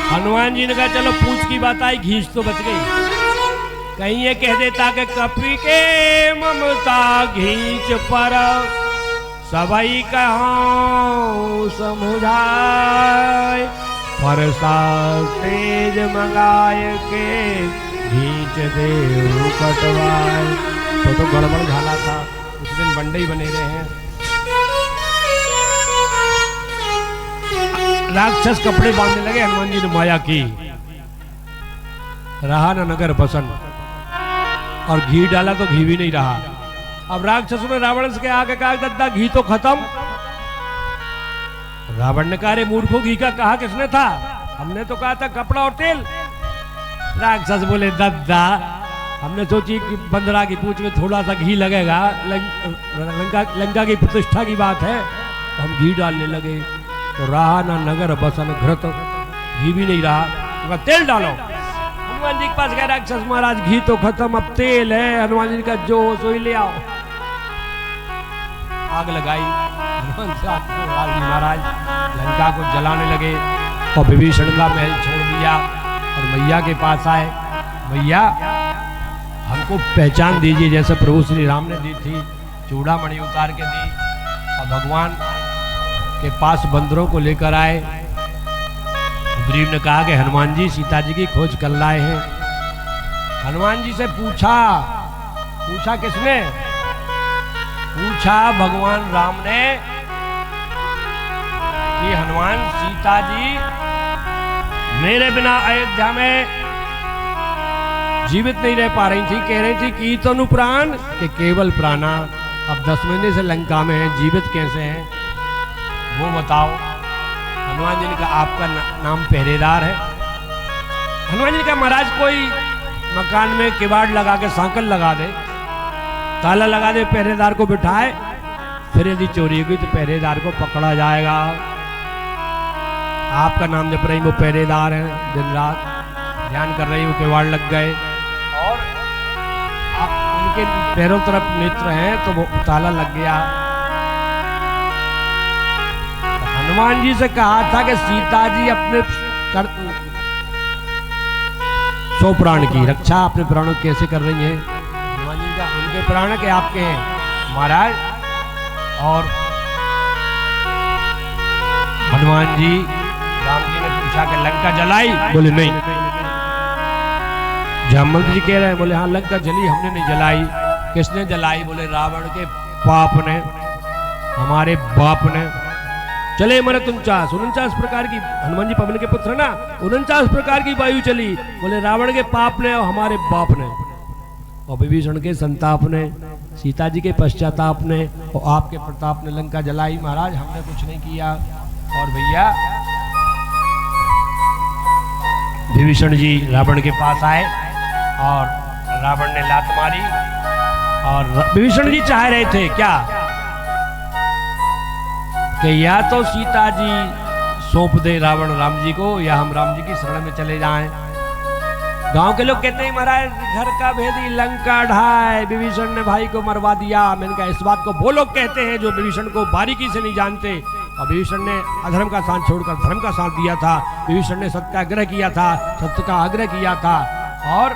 हनुमान जी ने कहा चलो पूछ की बात आई, घींच तो बच गई। कहीं ये कह देता कि कपि के ममता घींच पर सबई कहो समुझाए, फरसा तेज मंगाए के घींच दे कटवाए। तो गड़बड़ झाला था, उस दिन बंडे ही बने रहे हैं। राक्षस कपड़े बांधने लगे, हनुमान जी ने माया की, रहा न नगर बसन, और घी डाला तो घी भी नहीं रहा। अब राक्षसों ने रावण से आके कहा दद्दा घी तो खत्म। रावण ने कहा रे मूर्खों, घी का कहा किसने था, हमने तो कहा था कपड़ा और तेल। राक्षस बोले दद्दा हमने सोची कि बंदरा की पूंछ में थोड़ा सा घी लगेगा, लंका की प्रतिष्ठा की बात है, तो हम घी डालने लगे। तो रहा ना नगर बसन घृत, घी भी नहीं रहा, तो तेल डालो। हनुमान जी के पास गया राक्षस, महाराज घी तो खत्म, अब तेल है। हनुमान जी का जो हो सो ही ले आओ। आग लगाई, हनुमान जी महाराज लंका को जलाने लगे, और विभीषण का महल छोड़ दिया और मैया के पास आए। मैया हमको पहचान दीजिए जैसे प्रभु श्री राम ने दी थी, चूड़ामणि उतार के दी, और भगवान के पास बंदरों को लेकर आए। सुग्रीव ने कहा कि हनुमान जी सीता जी की खोज कर लाए हैं। हनुमान जी से पूछा किसने, पूछा भगवान राम ने कि हनुमान सीता जी मेरे बिना अयोध्या में जीवित नहीं रह पा रही थी, कह रही थी कि तनु प्राण के केवल प्राणा, अब 10 महीने से लंका में है, जीवित कैसे हैं वो बताओ। हनुमान जी ने कहा आपका नाम पहरेदार है। हनुमान जी ने कहा महाराज कोई मकान में किवाड़ लगा के सांकल लगा दे, ताला लगा दे, पहरेदार को बिठाए, फिर यदि चोरी हुई तो पहरेदार को पकड़ा जाएगा। आपका नाम जप रही वो पहरेदार है, दिन रात ध्यान कर रही वो किवाड़ लग गए, और उनके पैरों तरफ नेत्र हैं तो वो ताला लग गया। हनुमान जी से कहा था कि सीता जी अपने 100 प्राण की रक्षा अपने प्राणों कैसे कर रही हैं। हनुमान जी का उनके प्राण के आपके हैं महाराज। और हनुमान जी राम जी ने पूछा कि लंका जलाई, बोले नहीं। जामवंत जी कह रहे हैं, बोले हाँ लंका जली, हमने नहीं जलाई। किसने जलाई, बोले रावण के पाप ने, हमारे बाप ने। चले मन 49 प्रकार की, हनुमान जी पवन के पुत्र ना, 49 प्रकार की वायु चली, बोले रावण के पाप ने और हमारे बाप ने, और विभीषण के संताप ने, सीता जी के पश्चाताप ने, और आपके प्रताप ने लंका जलाई। महाराज हमने कुछ नहीं किया। और भैया विभीषण जी रावण के पास आए और रावण ने लात मारी और विभीषण जी चाह रहे थे क्या कि या तो सीता जी सौंप दे रावण राम जी को या हम राम जी की शरण में चले जाएं। गांव के लोग कहते हैं महाराज घर का भेदी लंका ढाए, विभीषण ने भाई को मरवा दिया। मैंने कहा इस बात को वो लोग कहते हैं जो विभीषण को बारीकी से नहीं जानते। और विभीषण ने अधर्म का साथ छोड़कर धर्म का साथ दिया था। विभीषण ने सत्याग्रह किया था, सत्य का आग्रह किया था। और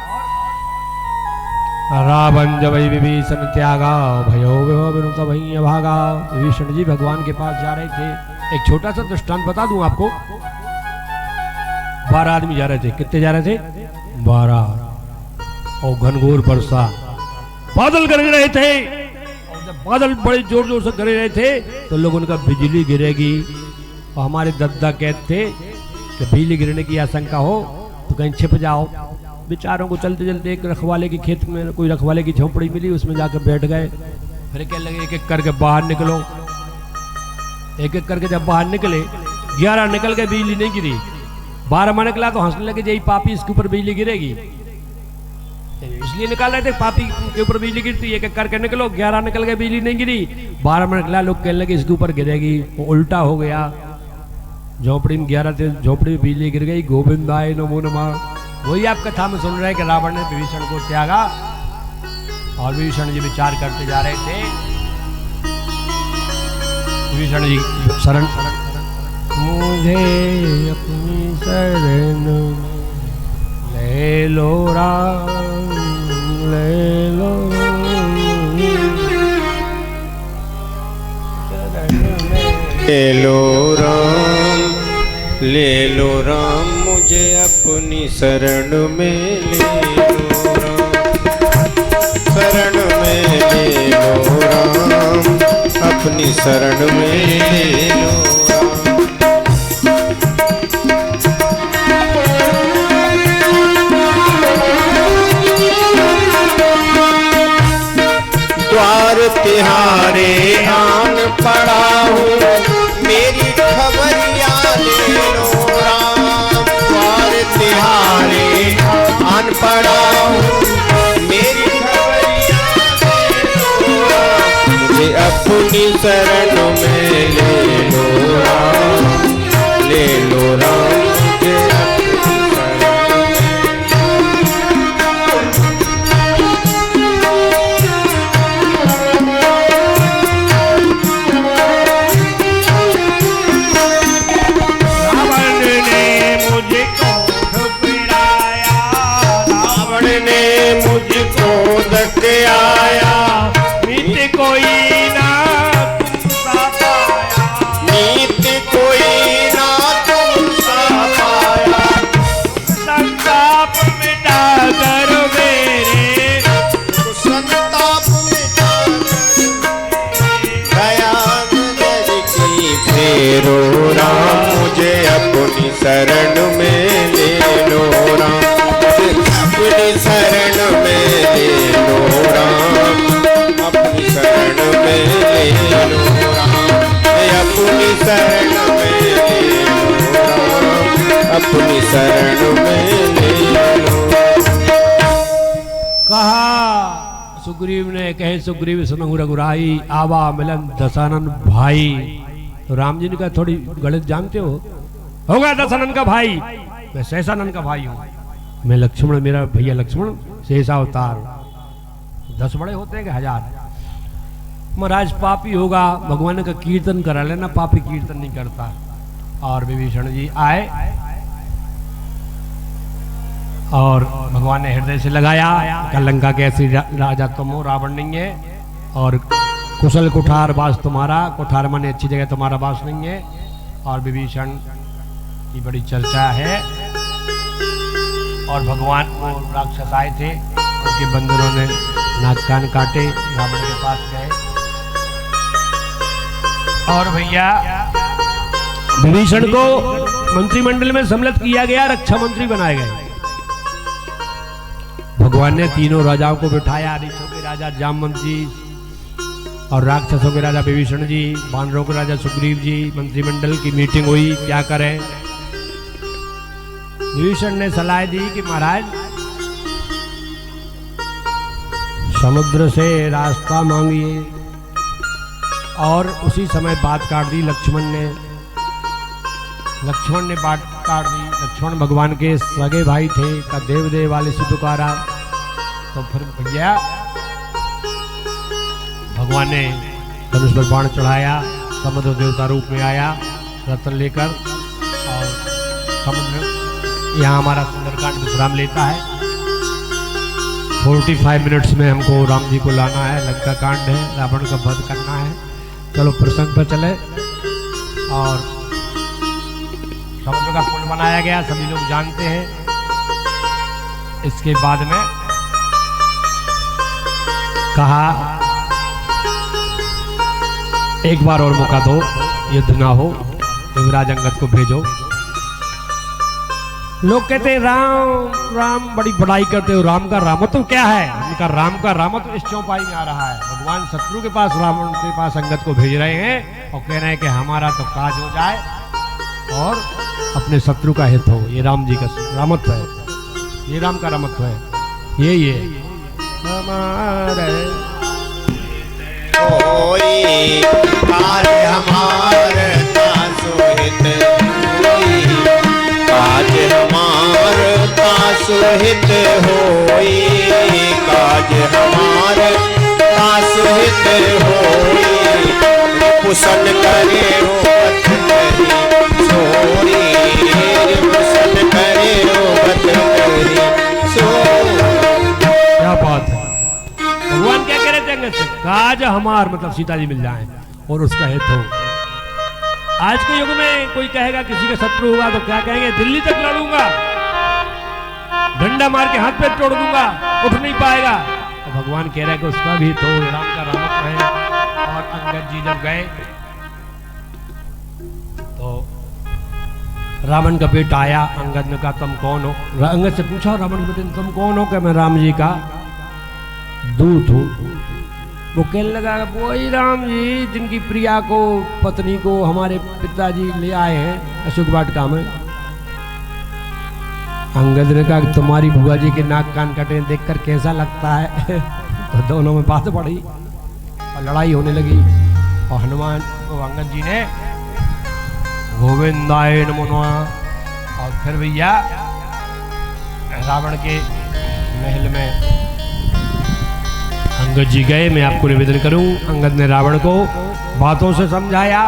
रावण जब विभीषण त्यागा भयो विनुत भई भागा। विभीषण जी भगवान के पास जा रहे थे। एक छोटा सा दृष्टांत बता दूं आपको। 12 आदमी जा रहे थे। कितने जा रहे थे? 12। और घनघोर वर्षा, बादल गरज रहे थे। और जब बादल बड़े जोर जोर से गरज रहे थे तो लोग उनका बिजली गिरेगी। और हमारे दादा कहते थे कि बिजली गिरने की आशंका हो तो कहीं छिप जाओ। बेचारों को चलते चलते एक रखवाले के खेत में कोई रखवाले की झोपड़ी मिली, उसमें जाकर बैठ गए। फिर क्या लगे एक एक करके बाहर निकलो। एक एक करके जब बाहर निकले 11 निकल के बिजली नहीं गिरी। 12 में निकला तो हंसने लगे यही पापी इसके ऊपर बिजली गिरेगी, इसलिए निकाल रहे थे पापी के ऊपर बिजली गिरती। एक एक करके निकलो, 11 निकल के बिजली नहीं गिरी। 12 में निकला लोग कहने लगे इसके ऊपर गिरेगी, वो उल्टा हो गया। झोपड़ी में 11 थे, झोपड़ी में बिजली गिर गई। गोविंदाय नमो नमः। वही आप कथा में सुन रहे हैं कि रावण ने विभीषण को त्यागा और विभीषण जी विचार करते जा रहे थे। विभीषण जी शरण मुझे अपनी शरण ले लो राम, ले लो ले लो राम, ले लो राम मुझे अपनी शरण में ले लो राम, शरण में ले लो राम, अपनी शरण में ले लो द्वार तिहारे आन पड़ा हूँ, मेरी खबरिया ले लो राम। द्वार तिहारे आन पड़ा हूँ, मेरी खबरिया ले लो राम। मुझे अपनी शरण में ले लो राम, ले लो राम मुझे अपनी आया मीत कोई ना तुम सा पाया, मीत कोई ना तुम सा पाया। संताप मिटा कर मेरे, संताप मिटा दयानंद की फेरो राम। मुझे अपनी शरण में ले लो राम, अपनी शरण में ले लो राम, अपनी शरण में ले लो राम, अपनी शरण में ले लो राम, अपनी शरण में ले लो। कहा सुग्रीव ने, कहे सुग्रीव सुनहु रघुराई, आवा मिलन दशानन भाई। तो राम जी ने कहा थोड़ी गलत जानते हो, होगा दशानन का भाई, मैं शेषानन का भाई हूँ। मैं लक्ष्मण, मेरा भैया लक्ष्मण शेषावतार। 10 बड़े होते हैं कि 1000? महाराज पापी होगा, भगवान का कीर्तन करा लेना, पापी कीर्तन नहीं करता। और विभीषण जी आए और भगवान ने हृदय से लगाया कि लंका के ऐसी राजा तुम हो, रावण नहीं है। और कुशल कुठार वास तुम्हारा, कुठार माने अच्छी जगह तुम्हारा वास नहीं है। और विभीषण की बड़ी चर्चा है। और भगवान वो राक्षस आए थे, उनके बंदरों ने नाक कान काटे, रावण के पास गए। और भैया विभीषण को मंत्रिमंडल में सम्मिलित किया गया, रक्षा मंत्री बनाए गए। भगवान ने तीनों राजाओं को बिठाया, ऋषियों के राजा जामवंत जी और राक्षसों के राजा विभीषण जी, वानरों के राजा सुग्रीव जी। मंत्रिमंडल की मीटिंग हुई, क्या करें। विभीषण ने सलाह दी कि महाराज समुद्र से रास्ता मांगिए, और उसी समय बात काट दी लक्ष्मण ने बात काट दी। लक्ष्मण भगवान के सगे भाई थे का देव वाले से पुकारा, तो फिर भैया भगवान ने धनुष पर बाण चढ़ाया, समुद्र देवता रूप में आया रतन लेकर, और समुद्र यहाँ हमारा सुंदरकांड विश्राम लेता है। 45 मिनट्स में हमको राम जी को लाना है, लंका कांड है, रावण का वध करना है। चलो प्रसंग पर चले। और समुद्र का पुल बनाया गया, सभी लोग जानते हैं। इसके बाद में कहा एक बार और मौका दो, युद्ध ना हो, युवराज अंगद को भेजो। लोग कहते हैं राम राम बड़ी बड़ाई करते हो, राम का रामत्व क्या है? उनका राम का रामत्व इस चौपाई में आ रहा है। भगवान शत्रु के पास रावण के पास अंगद को भेज रहे हैं और कह रहे हैं कि हमारा तो काज हो जाए और अपने शत्रु का हित हो। ये राम जी का रामत्व है, ये राम का रामत्व है। ये हमारे कोई काज हमार तासुहित होई, काज हमार तासुहित होई, काज हमार तासुहित होई, कुशन करे हो बत करी सोरी, कुशन करे हो बत करी सोरी। क्या बात है। भगवान क्या कह रहे थे अंगद से? काज हमार मतलब सीता जी मिल जाए और उसका हित हो। आज के युग में कोई कहेगा किसी का शत्रु हुआ तो क्या कहेंगे? दिल्ली तक लड़ूंगा, डंडा मार के हाथ पे तोड़ दूंगा, उठ नहीं पाएगा। तो भगवान कह रहे हैं कि उसका भी हित हो, राम का रामत्व है। और अंगद जी जब गए तो रावण का बेटा आया, अंगद ने कहा तुम कौन हो? अंगद से पूछा रावण के बेटे ने, तुम कौन हो? कि मैं राम जी का दूत हूँ। वो कहने लगा वही राम जी जिनकी प्रिया को पत्नी को हमारे पिताजी ले आए हैं अशोक वाटिका में। अंगद ने कहा तुम्हारी बुआ जी के नाक कान कटे देखकर कैसा लगता है? तो दोनों में बात बढ़ी और लड़ाई होने लगी। और हनुमान को अंगद जी ने गोविंदाय नमो नमः। और फिर भैया रावण के महल में अंगद जी गए। मैं आपको निवेदन करूं, अंगद ने रावण को बातों से समझाया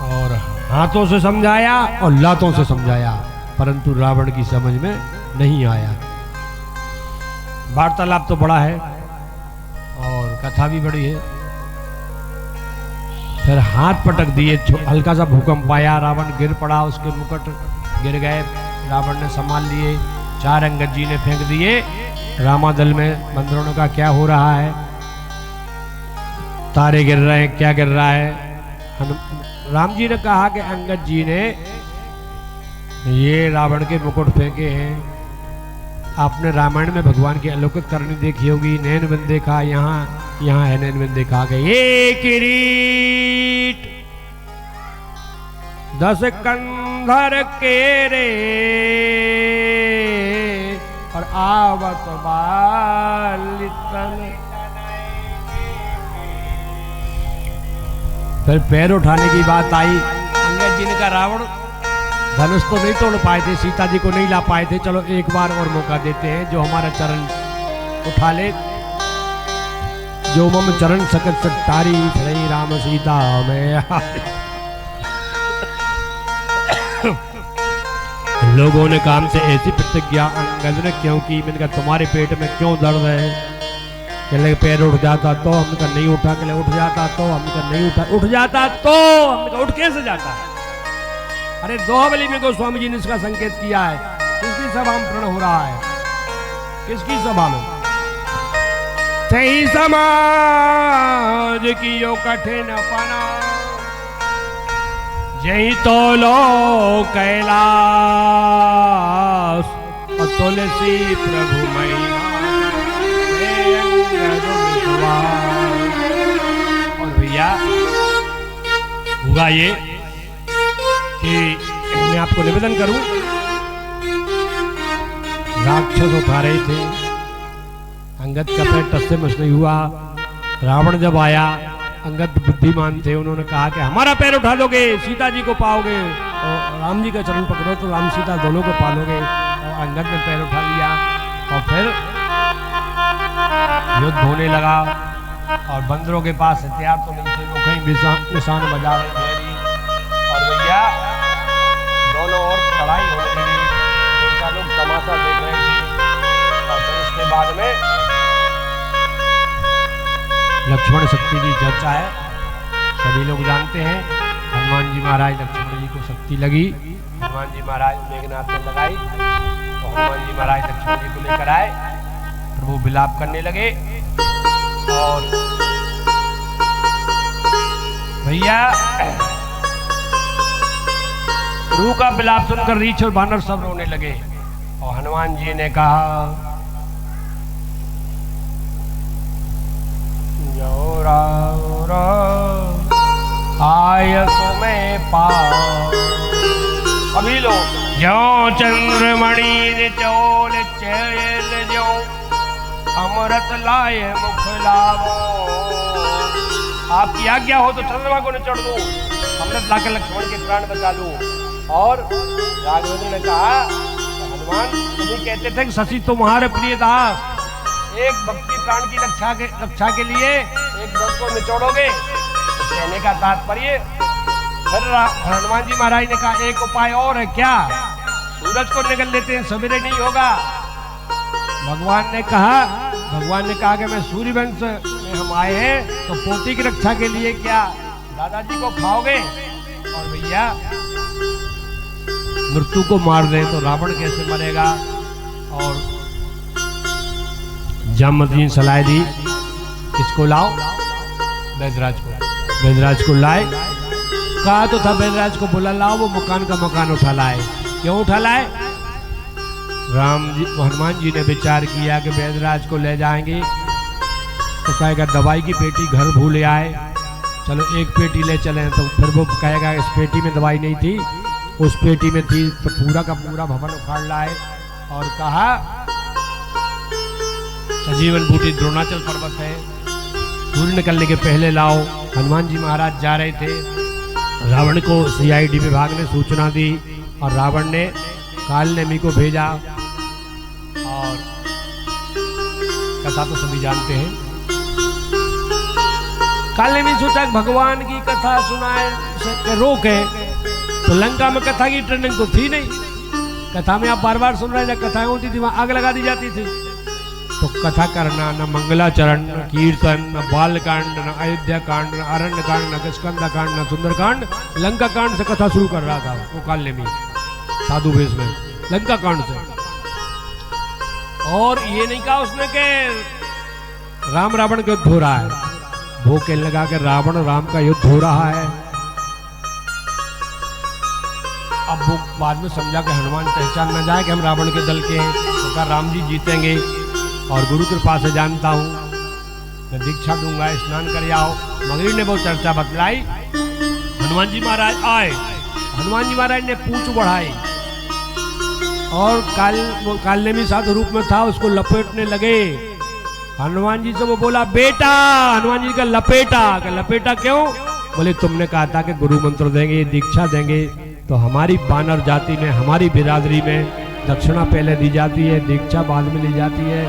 और हाथों से समझाया और लातों से समझाया, परंतु रावण की समझ में नहीं आया। वार्तालाप तो बड़ा है और कथा भी बड़ी है। फिर हाथ पटक दिए, हल्का सा भूकंप आया, रावण गिर पड़ा, उसके मुकुट गिर गए, रावण ने संभाल लिए। 4 अंगद जी ने फेंक दिए रामादल में। मंदिरों ने कहा क्या हो रहा है? तारे गिर रहे हैं, क्या गिर रहा है? राम जी ने कहा कि अंगद जी ने ये रावण के मुकुट फेंके हैं। आपने रामायण में भगवान की अलौकिक करनी देखी होगी, नैन बिंद देखा, यहाँ है नैन बिंद देखा के ये किरीट 10 कंधर के रे और आवत बालितन। फिर पैर उठाने की बात आई। अंगद जी ने कहा रावण धनुष तो नहीं तोड़ पाए थे, सीता जी को नहीं ला पाए थे, चलो एक बार और मौका देते हैं, जो हमारा चरण उठा ले। जो मम चरण सकत सट्टारी श्री राम सीता में। लोगों ने काम से ऐसी प्रतिज्ञा अंगद ने क्यों की? मैंने कहा तुम्हारे पेट में क्यों दर्द है? कहले पैर उठ जाता तो। हमने कहा नहीं उठा। कहले उठ जाता तो। हमने कहा नहीं उठा। उठ जाता तो। हमने कहा उठ कैसे जाता है? अरे दोहाबली में गोस्वामी जी ने इसका संकेत किया है। किसकी सभा में प्रण हो रहा है? किसकी सभा में? सही समाज की यो कठिन पना, जही तो लो कैलाश और तुलसी प्रभु महिमा। और भैया हुआ ये कि अपने आप को निवेदन करूं। राक्षस उठा रहे थे, अंगद का पैर टस से मस नहीं हुआ। रावण जब आया, अंगद बुद्धिमान थे, उन्होंने कहा कि हमारा पैर उठा लोगे सीता जी को पाओगे, और राम जी का चरण पकड़ो तो राम सीता दोनों को पालोगे। और अंगद ने पैर उठा लिया और फिर युद्ध होने लगा। और बंदरों के पास हथियार तो नहीं थे, वो कहीं निशान बजा रहे थे। और भैया दोनों ओर लड़ाई होने लगी, देवता लोग तमाशा देख रहे थे। और फिर उसके बाद में लक्ष्मण शक्ति की चर्चा है, सभी लोग जानते हैं। हनुमान जी महाराज लक्ष्मण जी को शक्ति लगी, हनुमान जी महाराज मेघनाथ ने लगाई, तो हनुमान जी महाराज लक्ष्मण जी को लेकर आए, प्रभु विलाप करने लगे। और भैया प्रभु का विलाप सुनकर रीछ और बानर सब रोने लगे। और हनुमान जी ने कहा, जो राम आय सुमें पाओ, अभी लोग जो चंद्रमणि चोल चैल जो अमृत लाए मुख लावो। आपकी आज्ञा हो तो चंद्रमा को निचोड़ दूं, अमृत लाकर लक्ष्मण के प्राण बचा लूं। और राघवेंद्र ने कहा, हनुमान तुम्हें कहते थे कि शशि तुम्हारे प्रिय दास, एक भक्ति प्राण की रक्षा के लिए एक दस को निचोड़ोगे, कहने का तात्पर्य। फिर हनुमान जी महाराज ने कहा, एक उपाय और है क्या? सूरज को निगल लेते हैं, सवेरे नहीं होगा। भगवान ने कहा कि मैं सूर्य वंश में हम आए हैं, तो पोती की रक्षा के लिए क्या दादाजी को खाओगे? और भैया मृत्यु को मार दे तो रावण कैसे मरेगा? और जामवंत जी ने सलाह दी, किसको लाओ? बैदराज को लाए। कहा तो था बैदराज को बुला लाओ, वो मकान का मकान उठा लाए। क्यों उठा लाए? हनुमान जी ने विचार किया कि बैदराज को ले जाएंगे तो कहेगा दवाई की पेटी घर भूले आए, चलो एक पेटी ले चलें। तो फिर वो कहेगा इस पेटी में दवाई नहीं थी, उस पेटी में थी। तो पूरा का पूरा भवन उखाड़ लाए और कहा सजीवन बूटी द्रोणाचल पर्वत है, सूर्य निकलने के पहले लाओ। हनुमान जी महाराज जा रहे थे, रावण को CID विभाग ने सूचना दी और रावण ने काल नेमी को भेजा। और कथा तो सभी जानते हैं। काल नेमी सोचा भगवान की कथा सुनाए रोके, तो लंका में कथा की ट्रेनिंग तो थी नहीं। कथा में आप बार बार सुन रहे हैं, कथाएं होती थी वहां आग लगा दी जाती थी। तो कथा करना, न मंगलाचरण, न कीर्तन, न बाल कांड, न अयोध्या कांड, न अरण्य कांड, न स्कंदा कांड, न सुंदर कांड, लंका कांड से कथा शुरू कर रहा था वो काल नेमी साधु वेश में, लंका कांड से। और ये नहीं कहा उसने कि राम रावण का युद्ध हो रहा है, वो कहने लगा कि रावण राम का युद्ध हो रहा है। अब वो बाद में समझा कि हनुमान पहचान न जाए कि हम रावण के दल के हैं, तो कहा राम जी जीतेंगे और गुरु कृपा से जानता हूँ, मैं दीक्षा दूंगा, स्नान कर आओ। मगरी ने वो चर्चा बतलाई। हनुमान जी महाराज आए, हनुमान जी महाराज ने पूंछ बढ़ाई और काल नेमी साधु रूप में था, उसको लपेटने लगे। हनुमान जी से वो बोला बेटा, हनुमान जी का लपेटा क्यों? बोले तुमने कहा था कि गुरु मंत्र देंगे, दीक्षा देंगे, तो हमारी बानर जाति में, हमारी बिरादरी में दक्षिणा पहले दी जाती है, दीक्षा बाद में दी जाती है।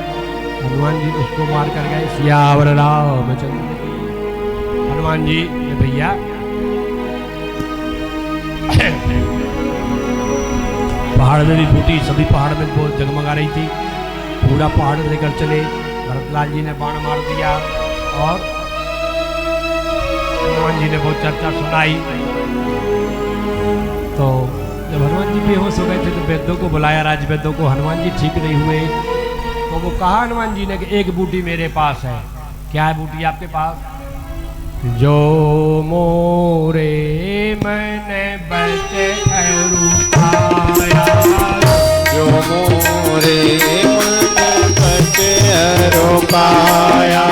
हनुमान जी उसको मार कर गए। सियावर रामचंद्र। हनुमान जी ये भैया पहाड़ में भी फूटी, सभी पहाड़ में बहुत जगमगा रही थी, पूरा पहाड़ लेकर चले। भरतलाल जी ने बाण मार दिया और हनुमान जी ने बहुत चर्चा सुनाई। तो जब हनुमान जी बेहोश हो गए थे तो वैद्यों को बुलाया, राजवैद्यों को। हनुमान जी ठीक नहीं हुए तो वो कहा हनुमान जी ने कि एक बूटी मेरे पास है। क्या है बूटी आपके पास? जो मोरे मैंने बचे रूपाया, जो मोरे मन बचे रूपाया,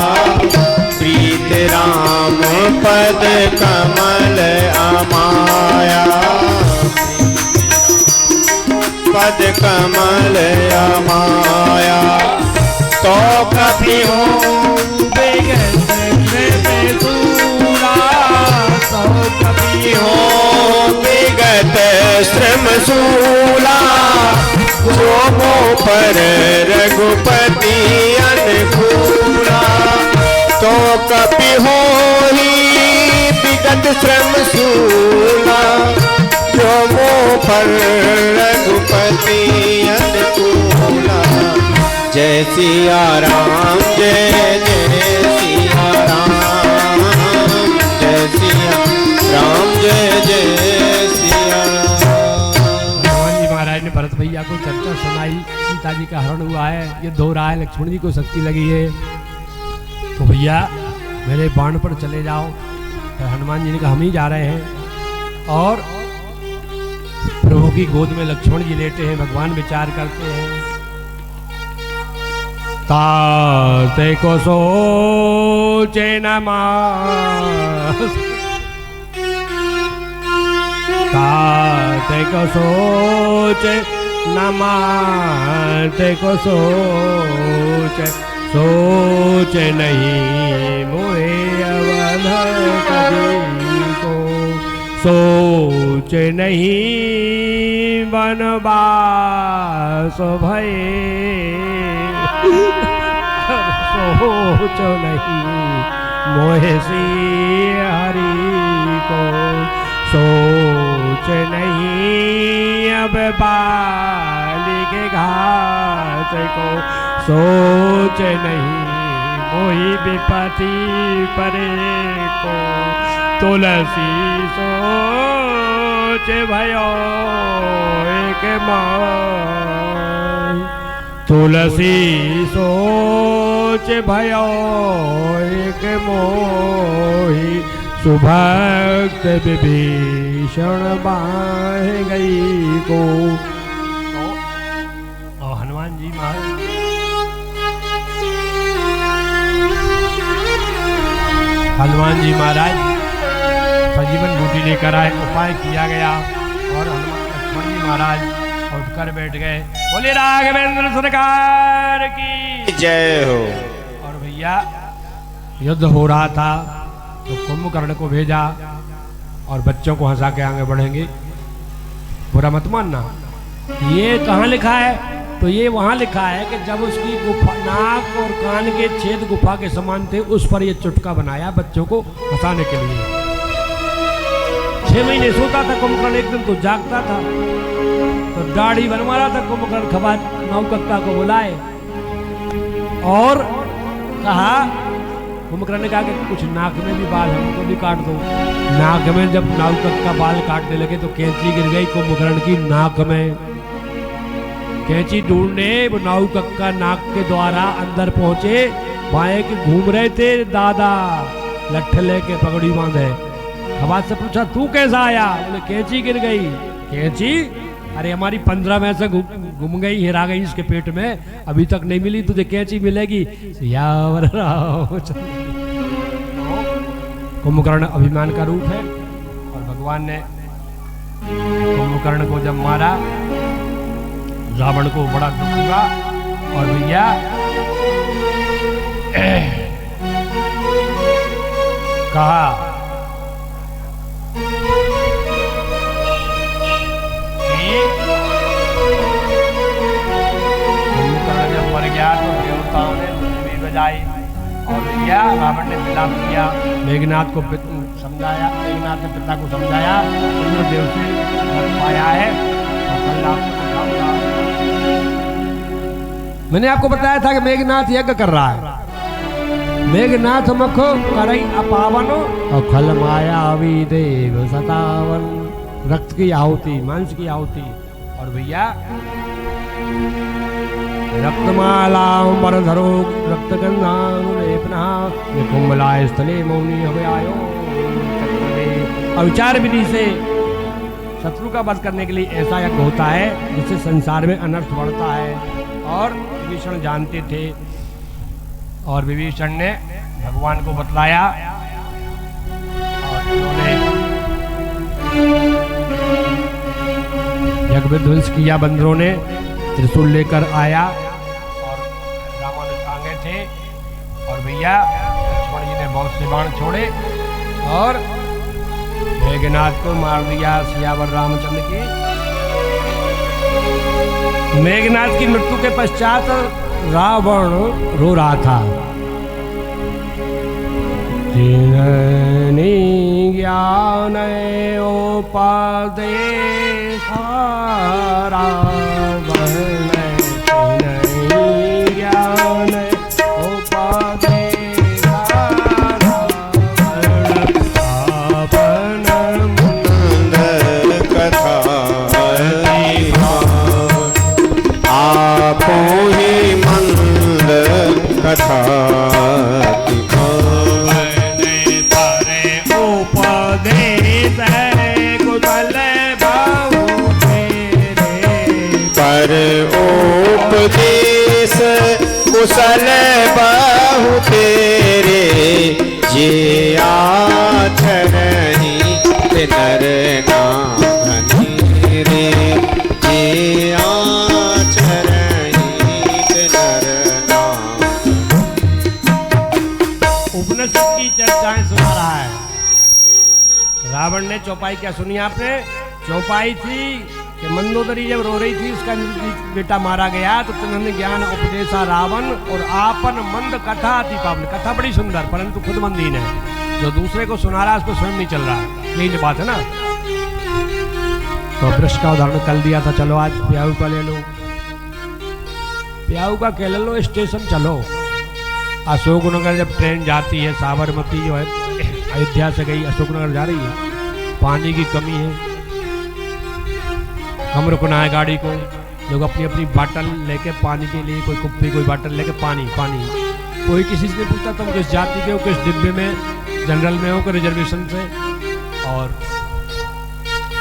प्रीत राम पद कमल अमाया, पर रघुपति अनुकूला। तो कपि होहि विगत श्रम शूला, जो मोह पर रघुपति अनुकूला। जय सिया राम जय जय सिया राम, जय सिया राम जय जय सिया राम। हनुमान जी महाराज ने भरत भैया को चर्चा सुनाई, सीता जी का हरण हुआ है, युद्ध हो रहा है, लक्ष्मण जी को शक्ति लगी है, तो भैया मेरे बाण पर चले जाओ। तो हनुमान जी ने कहा हम ही जा रहे हैं। और प्रभु की गोद में लक्ष्मण जी लेटे हैं, भगवान विचार करते हैं। ताते को सोचे न मास, ताते को सोचे न माते को सोचे, सोचे नहीं मोहे अवध कभी को, सोचे नहीं वनवास भय, सोचो नहीं मोहे श्री हरि को, सोच नहीं अब बाली के घास को, सोच नहीं मोहि विपत्ति परे को, तुलसी सोच भयो एक माय, तुलसी सोच भयो एक मोहि, सुभक्त विभीषण बाह गई को। और हनुमान जी महाराज संजीवन बूटी लेकर आए, उपाय किया गया और लक्ष्मण जी महाराज उठकर बैठ गए। बोले राघवेंद्र सरकार की जय हो। और भैया युद्ध हो रहा था तो कुंभकर्ण को भेजा और बच्चों को हंसा के आगे बढ़ेंगे, बुरा मत मानना। ये कहाँ लिखा है? तो ये वहाँ लिखा है कि जब उसकी गुफा, नाक और कान के छेद गुफा के समान थे, उस पर ये चुटका बनाया बच्चों को हंसाने के लिए। 6 महीने सोता था कुंभकर्ण, एक दिन तो जागता था, तो दाढ़ी बनवा रहा था कुंभकर्ण। खबा नौकक्का को बुलाए और कहा, कुंभकर्ण ने कहा कि कुछ नाक में भी बाल हमको भी काट दो। नाक में जब नौकक का बाल काटने लगे तो कैंची गिर गई कुंभकर्ण की नाक में। कैंची ढूंढने वो नौकक का नाक के द्वारा अंदर पहुंचे, बाएं के घूम रहे थे दादा लट्ठे लेके पगड़ी बांधे। खबात से पूछा तू कैसा आया? बोले कैंची गिर गई। कैंची? अरे हमारी 15 में से घूम गई, हेरा गई इसके पेट में, अभी तक नहीं मिली, तुझे कैंची मिलेगी। कुंभकर्ण अभिमान का रूप है और भगवान ने कुंभकर्ण को जब मारा, रावण को बड़ा दुख हुआ और भैया कहा कुंभकर्ण जब मर गया तो देवताओं ने धूप बजाई और भैया रावण ने विलाप किया। मेघनाथ को समझाया, मेघनाथ ने पिता को समझाया, इंद्रदेव से पाया है और कल आपको बताऊंगा। मैंने आपको बताया था कि मेघनाथ यज्ञ कर रहा है। मेघनाथ मखो करई अपावन और खल मायावी देव सतावन। रक्त की आहुति, मांस की आहुति। और भैया रक्तमाला मरधरो रक्तगंधानुलेपना कुंभलाय स्थले मौनी हमें आयो। और विचार विधि से शत्रु का वध करने के लिए ऐसा यज्ञ होता है जिससे संसार में अनर्थ बढ़ता है। और विभीषण जानते थे और विभीषण ने भगवान को बतलाया और उन्होंने यज्ञ विध्वंस किया। बंदरों ने त्रिशूल लेकर आया और रामानुज आगे थे और भैया लक्ष्मण जी ने बहुत से बाण छोड़े और मेघनाथ को मार दिया। सियावर रामचंद्र की मेघनाथ की मृत्यु के पश्चात रावण रो रहा था। जिननि ज्ञान उपदेश रावण, जिननि ज्ञान उपदेश रावण, आपन मंद कथा आपो ही मंद कथा उपदेश कुशल बहु तेरे, जे आचरहि नर नामनि रे, जे आचरहि नर नाम। उपनिषद की चर्चाएं सुना रहा है। रावण ने चौपाई क्या सुनी आपने? चौपाई थी कि मंदोदरी जब रो रही थी, उसका बेटा मारा गया, तो तुमने ज्ञान उपदेशा रावण और आपन मंद कथा थी पावन। कथा बड़ी सुंदर, परंतु खुद मंदीन है। जो दूसरे को सुना रहा है उसको स्वयं नहीं चल रहा। यही बात है ना। तो वृक्ष का उदाहरण कल दिया था। चलो आज प्याऊ का ले लो, प्याऊ का कह ले लो। स्टेशन चलो, अशोकनगर जब ट्रेन जाती है, साबरमती जो है अयोध्या से गई अशोकनगर जा रही है, पानी की कमी है, हम रुकना है गाड़ी को। लोग अपनी अपनी बाटल लेके पानी के लिए, कोई कुप्पी कोई बाटल लेके पानी पानी। कोई किसी से पूछता तुम किस जाति के हो, किस डिब्बे में, जनरल में हो कि रिजर्वेशन से। और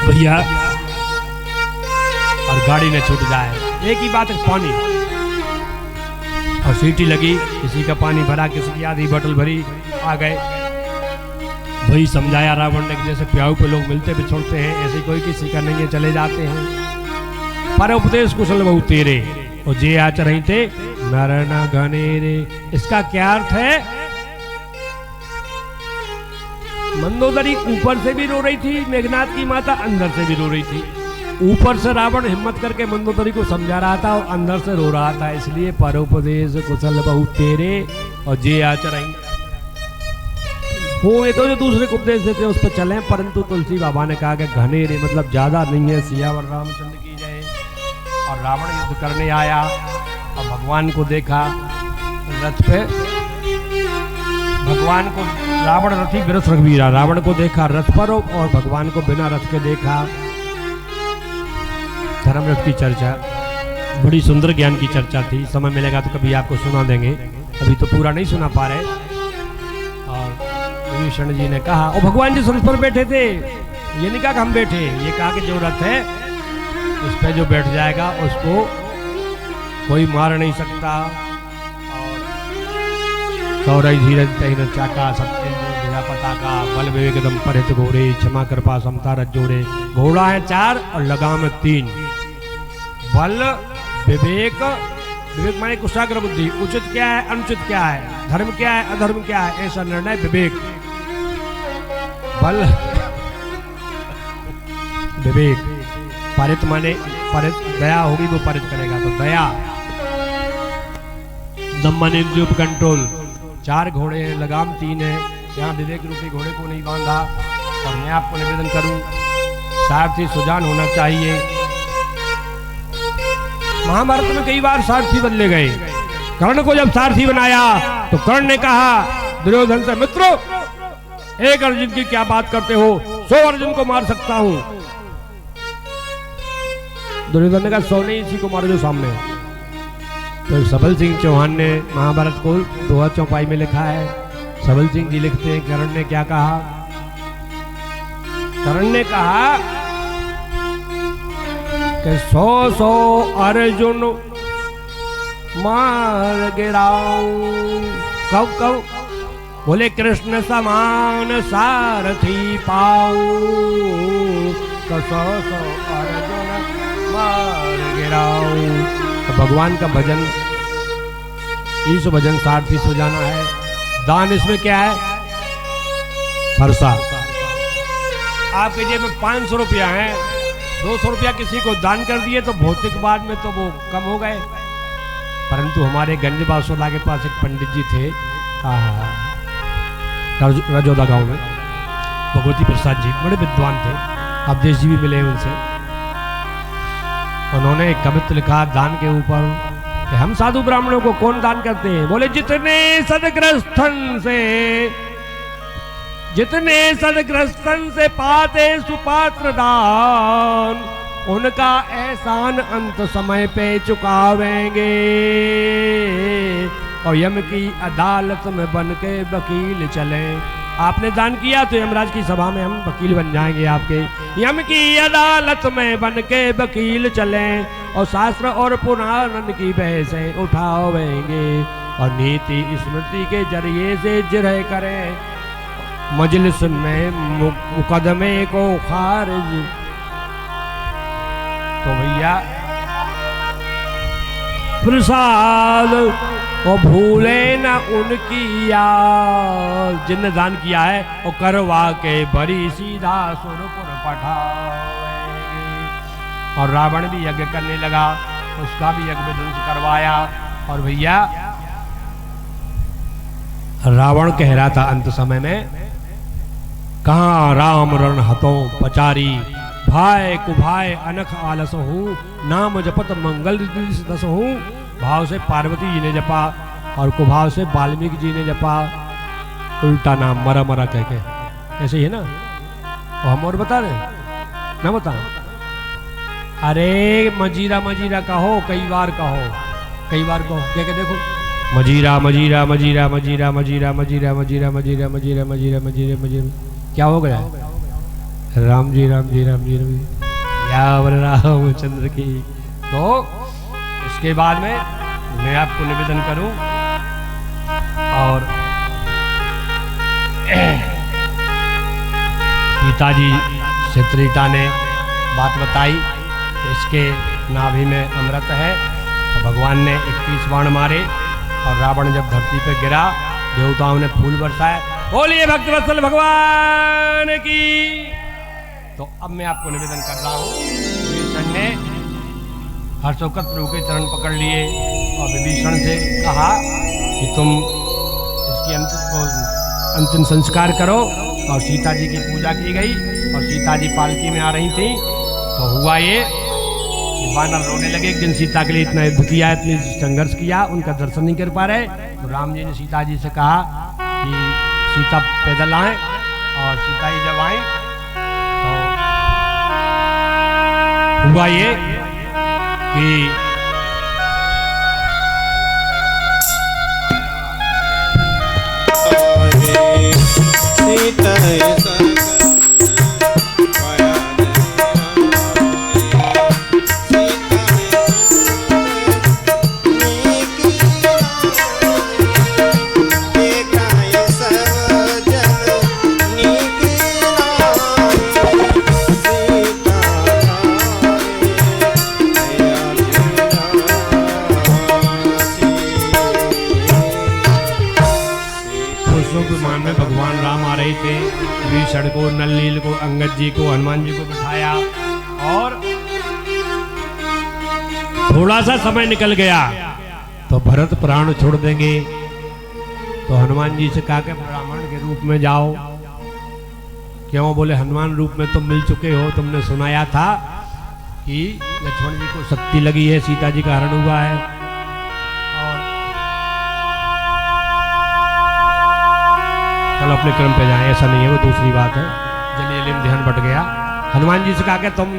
भैया और गाड़ी न छूट जाए, एक ही बात है पानी। और सीटी लगी, किसी का पानी भरा, किसी की आधी बोतल भरी, आ गए। वही समझाया रावण ने कि जैसे प्याऊ पे लोग मिलते बिछोड़ते हैं, ऐसे कोई किसी का नहीं है, चले जाते हैं। पर उपदेश कुशल बहु तेरे, और जे आचरहि ते नर न घनेरे। इसका क्या अर्थ है? मंदोदरी ऊपर से भी रो रही थी, मेघनाथ की माता अंदर से भी रो रही थी। ऊपर से रावण हिम्मत करके मंदोदरी को समझा रहा था और अंदर से रो रहा था। इसलिए परोपदेश कुशल बहु तेरे और जे आचरहि। वो ये तो जो दूसरे को उपदेश देते हैं उस पर चलें, परंतु तुलसी बाबा ने कहा कि घनेरे मतलब ज्यादा नहीं है। सियावर रामचंद्र की जय। और रावण युद्ध करने आया और भगवान को देखा रथ पे। भगवान को रावण रथी विरथ रघुवीरा, रावण को देखा रथ पर और भगवान को बिना रथ के देखा। धर्मरथ की चर्चा बड़ी सुंदर ज्ञान की चर्चा थी। समय मिलेगा तो कभी आपको सुना देंगे, अभी तो पूरा नहीं सुना पा रहे। और विभीषण जी ने कहा, ओ भगवान जी रथ पर बैठे थे, ये नहीं कहा कि हम बैठे, ये कहा कि जो रथ है उस पर जो बैठ जाएगा उसको कोई मार नहीं सकता। और सौरय धीरज तहिन चाका, सत्य पताका, बल विवेक दम परित घोड़े, क्षमा कृपा समता रथ जोड़े। घोड़ा है 4 और लगाम 3। बल विवेक, विवेक माने कुशाग्र बुद्धि, उचित क्या है अनुचित क्या है, धर्म क्या है अधर्म क्या है, ऐसा निर्णय विवेक। बल विवेक, पारित माने पारित, दया होगी वो पारित करेगा, तो दया। दम माने इंद्रियों पर कंट्रोल। 4 घोड़े हैं, लगाम 3 है। यहाँ विवेक रूपी घोड़े को नहीं बांधा। और मैं आपको निवेदन करूं, सारथी सुजान होना चाहिए। महाभारत में कई बार सारथी बदले गए। कर्ण को जब सारथी बनाया तो कर्ण ने कहा दुर्योधन से, मित्रों एक अर्जुन की क्या बात करते हो, 100 अर्जुन को मार सकता हूं। दुर्योधन ने कहा 100 नहीं, इसी को मारो जो सामने। तो सबल सिंह चौहान ने महाभारत को दोहा चौपाई में लिखा है। सबल सिंह जी लिखते हैं कर्ण ने क्या कहा। कर्ण ने कहा कि 100 अर्जुन मार गिराऊं। कब कब? बोले कृष्ण समान सारथी पाऊं, तो 100 अर्जुन मार गिराऊं। तो भगवान का भजन, ईश भजन सारथी सुजाना है। दान इसमें क्या है? फरसा। आपके जेब में 500 रुपया है, 200 रुपया किसी को दान कर दिए तो भौतिकवाद में तो वो कम हो गए, परंतु हमारे गंज बासोदा के पास एक पंडित जी थे रजोदा गांव में, भगवती प्रसाद जी, बड़े विद्वान थे, अवधेश जी भी मिले उनसे। उन्होंने एक कवित्व लिखा दान के ऊपर कि हम साधु ब्राह्मणों को कौन दान करते हैं। बोले जितने सदग्रस्थन से पाते सुपात्र दान, उनका एहसान अंत समय पे चुकावेंगे, और यम की अदालत में बन के वकील चले। आपने दान किया तो यमराज की सभा में हम वकील बन जाएंगे आपके, यम की अदालत में बन के वकील चले, और शास्त्र और पुराण की बहसें उठावेंगे, और नीति स्मृति के जरिए से जिरह करें मजलिस में मुकदमे को खारिज। तो भैया प्रसाद और भूले न उनकी याद, जिनने दान किया है और करवा के बड़ी सीधा सुरपुर पठावेंगे। और रावण भी यज्ञ करने लगा, उसका भी यज्ञ विध्वंस करवाया। और भैया रावण कह रहा था अंत समय में, कहाँ राम रण हतों पचारी, भाई कुभाई अनख आलस हूँ, नाम जपत मंगल दस हूँ। भाव से पार्वती जी ने जपा और कुभाव से वाल्मीकि जी ने जपा, उल्टा नाम मरा मरा कह के। ऐसे ही है ना, और हम और बता रहे ना, बता। अरे मजीरा मजीरा कहो, कई बार कहो, कई बार कहो, कह के देखो, मजीरा मजीरा मजीरा मजीरा मजीरा मजीरा मजीरा मजीरा मजीरा मजीरा मजीरा मजीरा। क्या हो गया? राम जी राम जी राम जी राम जी, या रामचंद्र की। तो इसके बाद में मैं आपको निवेदन करूं, और सीता जी से त्रिटा ने बात बताई, इसके नाभि में अमृत है, और भगवान ने 21 बाण मारे, और रावण जब धरती पे गिरा देवताओं ने फूल बरसाए। बोलिए भक्तवत्सल भगवान की। तो अब मैं आपको निवेदन कर रहा हूँ, विभीषण ने हर्षोकत प्रभु के चरण पकड़ लिए और विभीषण से कहा कि तुम इसकी अंतिम संस्कार करो। और सीता जी की पूजा की गई, और सीता जी पालकी में आ रही थी। तो हुआ ये कि वानर रोने लगे, एक दिन सीता के लिए इतना युद्ध किया, इतनी संघर्ष किया, उनका दर्शन नहीं कर पा रहे। तो राम जी ने सीता जी से कहा कि सीता पैदल आए, और सीता जी जब आई तो हुआ ये कि सीता विभीषण को, नलनील को, अंगद जी को, हनुमान जी को बिठाया, और थोड़ा सा समय निकल गया तो भरत प्राण छोड़ देंगे। तो हनुमान जी से कहा कि ब्राह्मण के रूप में जाओ। क्यों? बोले हनुमान रूप में तुम मिल चुके हो, तुमने सुनाया था कि लक्ष्मण जी को शक्ति लगी है, सीता जी का हरण हुआ है। चलो अपने क्रम पे जाएं, ऐसा नहीं है, वो दूसरी बात है। जल्दी जल्दी ध्यान बट गया। हनुमान जी से कहा कि तुम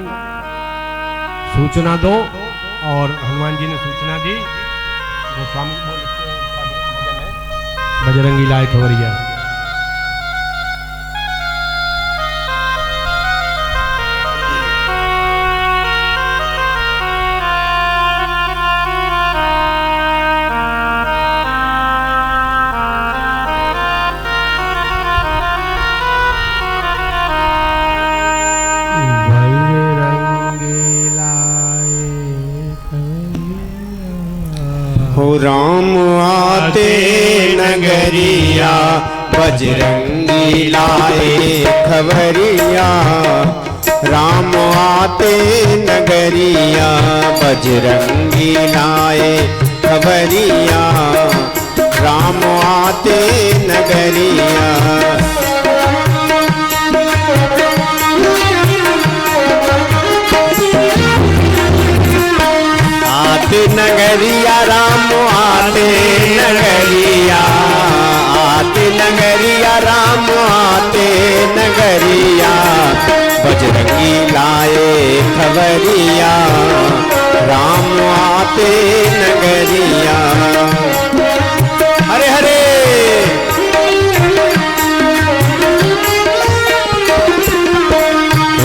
सूचना दो, और हनुमान जी ने सूचना दी। गोस्वामी बजरंगी लाए खबरिया। राम आते नगरिया, बजरंगी लाए खबरिया। राम आते नगरिया बजरंगी लाए खबरिया, राम आते नगरिया। आते नगरिया राम आते नगरिया, आते नगरिया राम आते नगरिया, बजरंगी लाए खबरिया, राम आते नगरिया। हरे हरे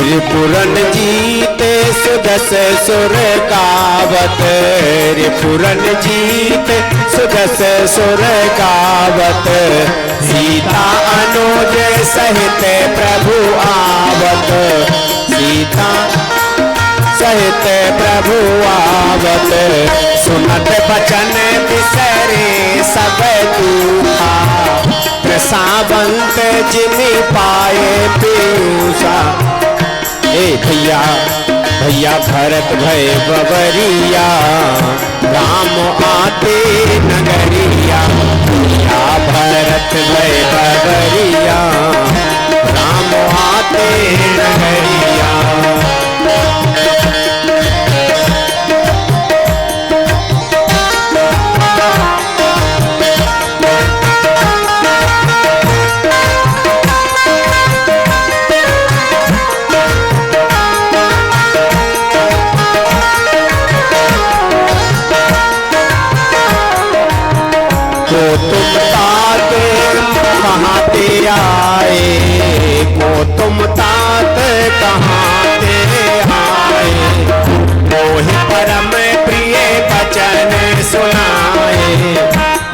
रिपुरन जीते सुदस सुर गावत, रिपुरन जीते सुदस सुर गावत, सीता अनुज सहित प्रभु आवत, सीता सहित प्रभु आवत, सुनत बचन बिसरे सब दूठा, प्रसावंत जिमि पाए पीयूषा। ए भैया भैया भरत भय बबरिया, राम आते नगरिया, भैया भरत भय बबरिया, राम आते नगरिया। को तुम तात कहाँ ते आए, को तुम तात कहाँ ते आए, मोहि परम प्रिय बचन सुनाए,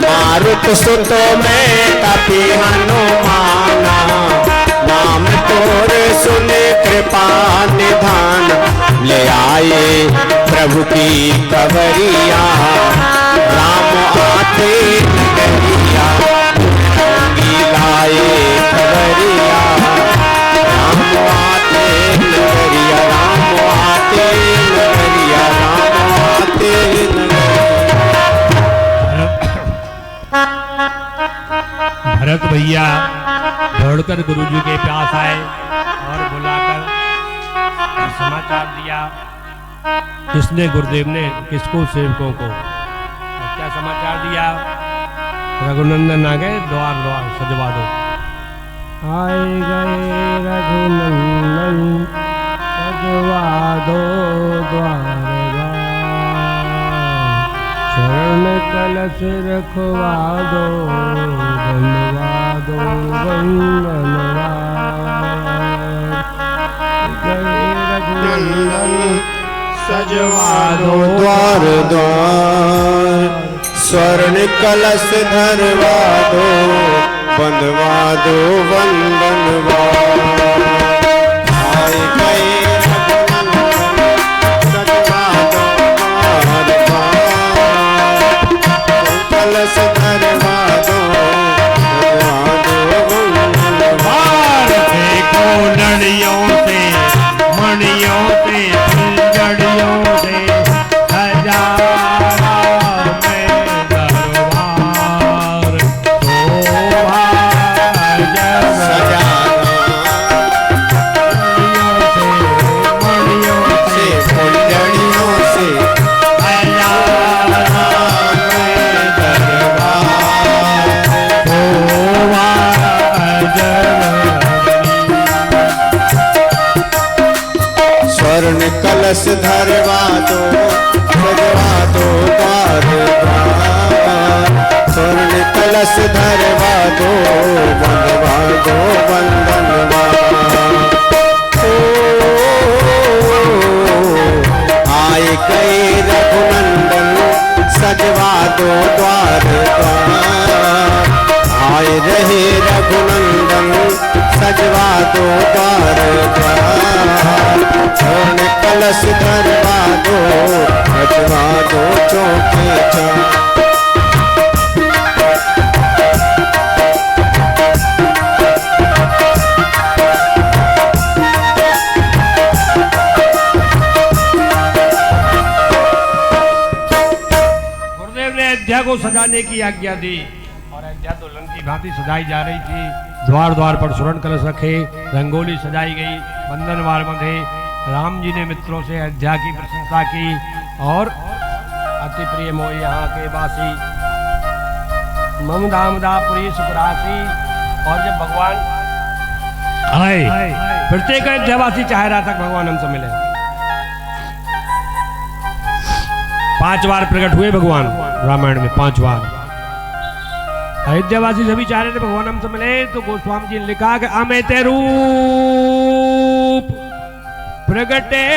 मारुत सुतो में कपि हनुमाना, नाम तोर सुन कृपा निधान, ले आए प्रभु की कवरिया, राम आते नगरिया, रंगी लाए खबरिया, राम आते नगरिया, राम आते नगरिया, राम आते नगरिया। भरत भैया दौड़कर गुरुजी के पास आए और बुलाकर समाचार दिया। किसने? गुरुदेव ने। किसको? सेवकों को। क्या समाचार दिया? रघुनंदन आ गए, द्वार द्वार सजवा दो। आए गए रघुनंदन सजवा दो द्वार द्वार, शरण कलश रखवा दो, बनवा दो वंदनवार। गए रघुनंदन सजवा दो द्वार द्वार, स्वर्ण कलश धरवा दो, बंधवा दो वंदनवार। आए गए रघुनंदन सजवा दो द्वार द्वार, कलश धरवा दो, बंधवा दो वंदनवार। देखो लड़ियों से मणियों से फुलझड़ियों से सजा कलश धरवा दो, सजवा दो द्वार द्वार, स्वर्ण कलश धरवा दो, बंधवा दो वंदनवार। आए गए रघुनंदन सजवा दो द्वार द्वार, आए रहे रघुनंदन सजवा दो द्वार द्वार, स्वर्ण कलश धरवा दो, सजवा दो चौके चार। को सजाने की आज्ञा दी और अयोध्या दुल्हन की भांति सजाई जा रही थी। द्वार द्वार पर स्वर्ण कलश रखे, रंगोली सजाई गई, बंधनवार बंधे। राम जी ने मित्रों से अयोध्या की प्रशंसा की और अति प्रिय मोह यहाँ के वासी मम दामदापुरी सुखरासी। और जब भगवान आए, प्रत्येक अयोध्यावासी चाह रहा था भगवान हमसे मिले। 5 बार प्रकट हुए भगवान रामायण में, 5 बार। अयोध्यावासी सभी चाह रहे थे भगवान हमसे मिले। तो गोस्वामी जी ने लिखा कि अमित रूप प्रगटे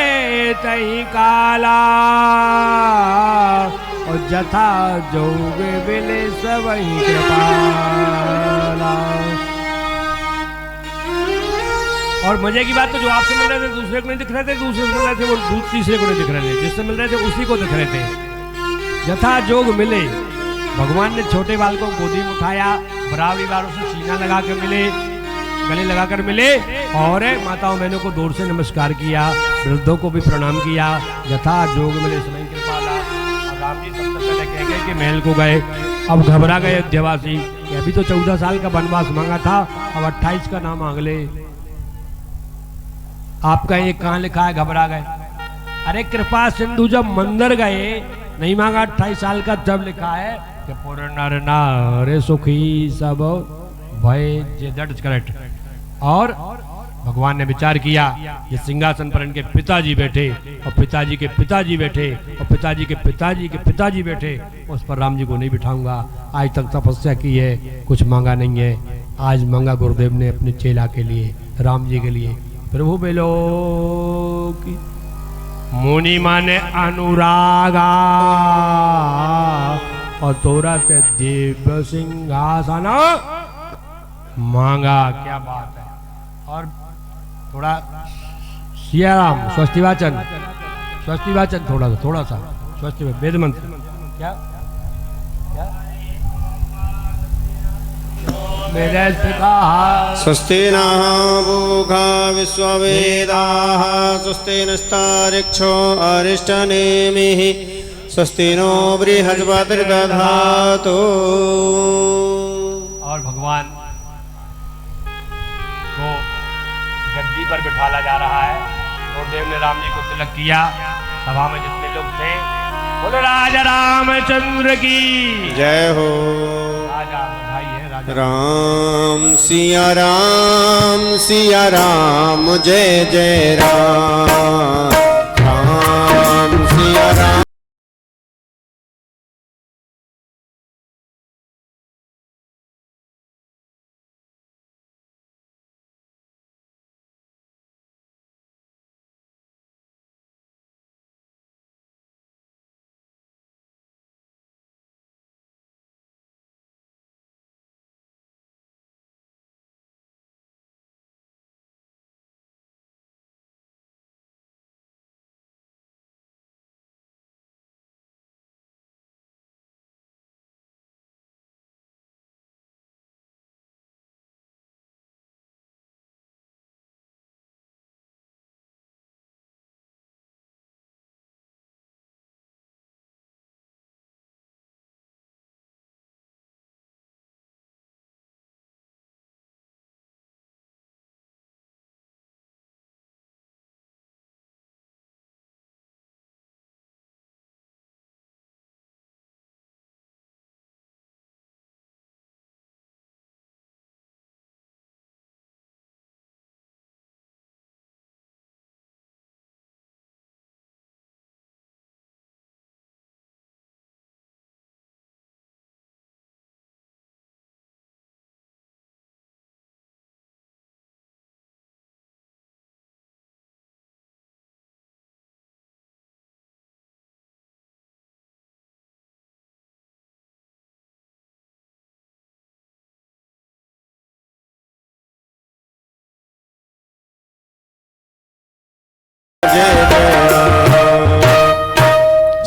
तही काला और जथा जोग मिले सबही कृपाला। और मजे की बात तो जो आपसे मिल रहे थे दूसरे को नहीं दिख रहे थे, दूसरे से मिल रहे थे वो तीसरे को नहीं दिख रहे थे, जिससे मिल रहे थे उसी को दिख रहे थे। यथा जोग मिले, भगवान ने छोटे बाल को गोदी में उठाया, बराबरी बार उसे सीना लगा कर मिले, गले लगाकर मिले और माताओं बहनों को दूर से नमस्कार किया, वृद्धों को भी प्रणाम किया। यथा जोग मिले समय कृपाला। और राम जी सबसे पहले कह गए कि महल को गए। अब घबरा गए अयोध्यावासी, अभी तो 14 साल का वनवास मांगा था, अब 28 का नाम मांग ले। आपका ये कहाँ लिखा है? घबरा गए। अरे कृपा सिंधु जब मंदिर गए नहीं मांगा 28 साल का, जब लिखा है कि पुर नर नारे सुखी सब भय जे दैट इज करेक्ट। और भगवान ने विचार किया ये सिंहासन पर इनके पिताजी बैठे और पिताजी के पिताजी बैठे और पिताजी के पिताजी के पिताजी बैठे, उस पर राम जी को नहीं बिठाऊंगा। आज तक तपस्या की है, कुछ मांगा नहीं है, आज मांगा गुरुदेव ने अपने चेला के लिए, राम जी के लिए। प्रभु बेलो की मुनि माने अनुरागा और तोरा से दिव्य सिंहासन मांगा। क्या बात है। और थोड़ा सिया राम स्वस्ति वाचन थोड़ा सा स्वस्ति वेद मंत्र क्या स्वस्ति नः पूषा विश्ववेदाः स्वस्ति नस्तार्क्ष्यो अरिष्टनेमिः स्वस्ति नो बृहस्पतिर्दधातु। और भगवान को गद्दी पर बिठाला जा रहा है। गुरुदेव ने राम जी को तिलक किया। सभा में जितने लोग थे बोले राजा रामचंद्र की जय हो। राजा भाई है राजा राम सिया राम जय जय राम। राम सिया राम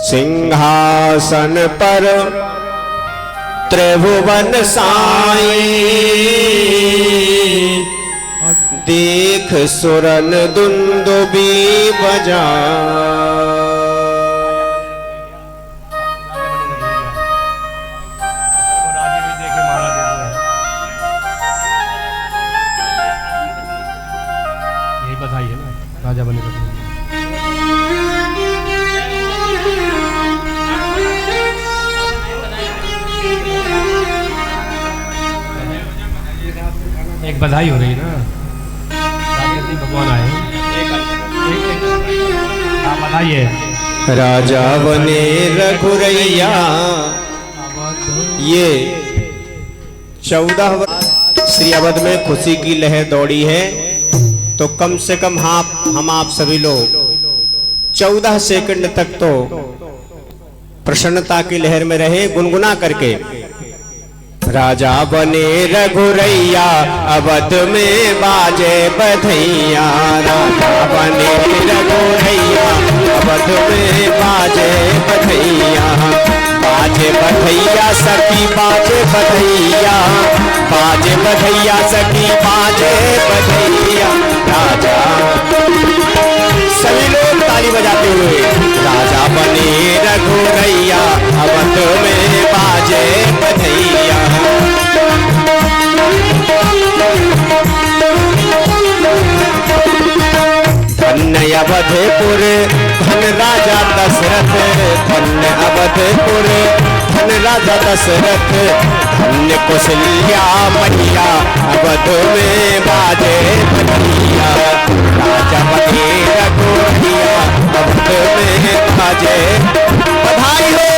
सिंहासन पर त्रिभुवन साई देख सुरन दुंदुबी बजा। राजा बने एक बधाई हो रही है ना, भगवान आए आप बताइए। राजा बने रघुरैया, ये 14 श्री अवध में खुशी की लहर दौड़ी है, तो कम से कम हम आप सभी लोग 14 सेकंड तक तो प्रसन्नता की लहर में रहे गुनगुना करके। राजा बने रघुरैया, अवध में बाजे बधैया। राजा बने रघुरैया, अवध में बाजे बधैया। बाजे बधैया सखी बाजे बधैया, बाजे बधैया सखी बाजे बधैया। राजा सभी लोग ताली बजाते हुए, राजा बने रघुरैया, अवध में बाजे बधैया। धन्य अवधपुर धन राजा दशरथ, धन्य अवधपुर धन राजा दशरथ। धन्य कौशल्या मैया, अवध में बाजे बधैया। राजा बने रघुरैया, अवध में बाजे बधाई हो।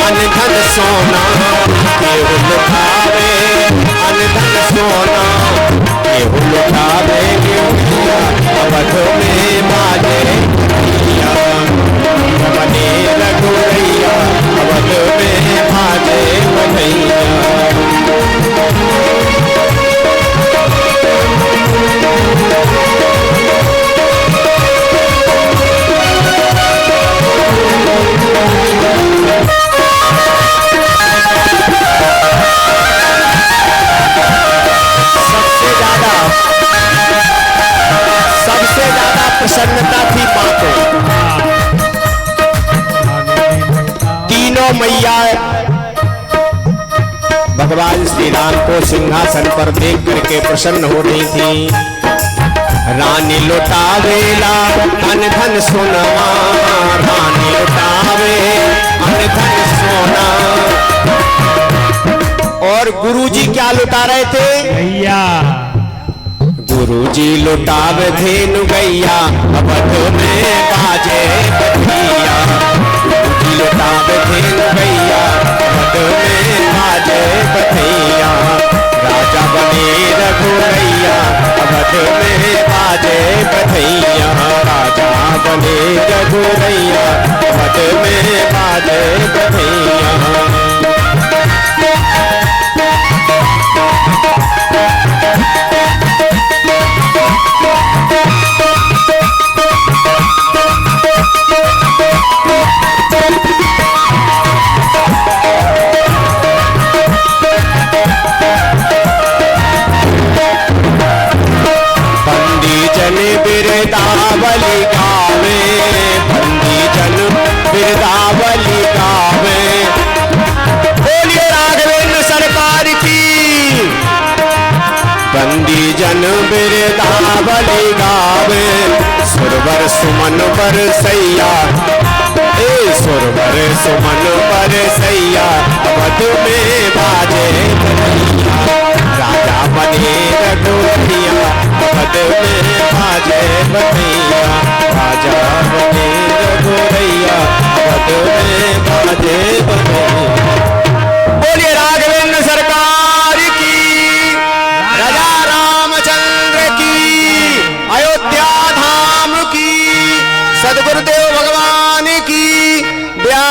अनधन सोना केहू लुटावे, अनधन सोना केहू लुटावे। अवध में बाजे बधैया, बने रघुरैया, अवध में बाजे बधैया। सबसे ज्यादा प्रसन्नता थी मां को। तीनों मैया भगवान श्री राम को सिंहासन पर देख करके प्रसन्न हो रही थी। रानी लुटावेला अनधन सोना, रानी लुटावे अनधन सोना। और गुरुजी क्या लुटा रहे थे भैया? गुरुजी लुटावे धेनु गैया, अवध में बाजे बधैया। गुरुजी लुटावे धेनु गैया, अवध में बाजे बधैया। राजा बने रघुरैया, अवध में बाजे बधैया। राजा बने रघुरैया, अवध में बाजे बधैया। बिरदावली गावे, बंदी जन बिरदावली गावे। बोलिए राघवेंद्र सरकार की। बंदी जन बिरदावली गावे, सुरवर सुमन बरसैया, सुरवर सुमन बरसैया। अवध में बाजे बधैया, राजा बने रघुरैया, अवध में बाजे बधैया। राजा बने रघुरैया, अवध में बाजे बधैया। बोलिए राघवेंद्र सरकार की, राजा रामचंद्र की, अयोध्या धाम की, सदगुरुदेव भगवान की।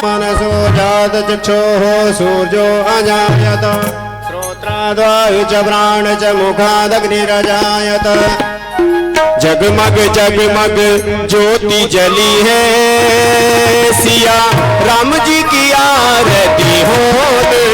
मनसो जात चक्षुः सूर्यो अजायत, श्रोत्राद्वायु च प्राण च मुखादग्निरजायत। जगमग जगमग ज्योति जली है, सिया राम जी की आरती होने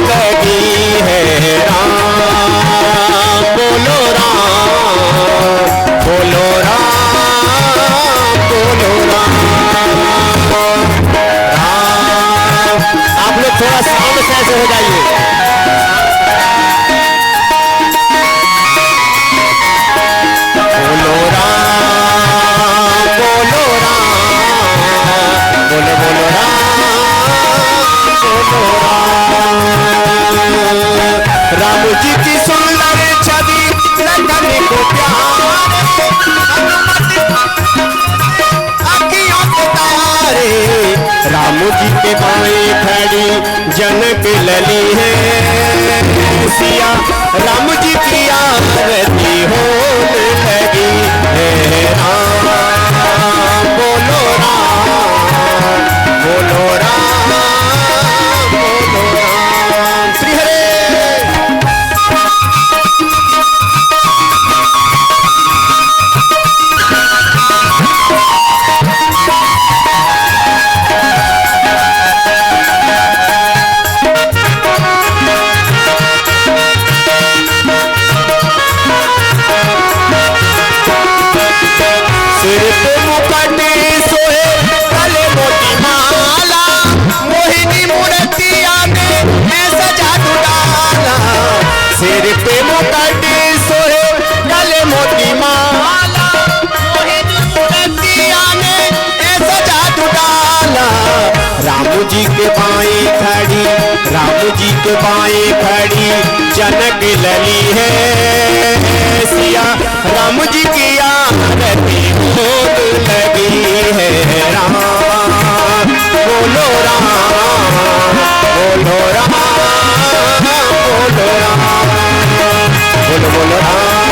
राम जी की सुंदर छवि लखन को प्यारे, अखियों के तारे। राम जी के बाएं खड़ी जनक लली है, सिया राम जी की आरती होने लगी है। राम बोलो राम, बोलो राम, बोलो राम। श्री हरे। सिर पे मुकुट सोहे गले मोती माला, मोहिनी मूर्तिया में ऐसा जादू डाला। सिर पे मुकुट सोहे गले मोती माला, मोहिनी मूर्तिया में ऐसा जादू डाला। राम जी के बाएं खड़ी, राम जी के बाएं खड़ी जनक लली है, सिया राम जी की आरती होने लगी है। राम बोलो राम, बोलो राम, बोलो राम, बोलो बोलो राम।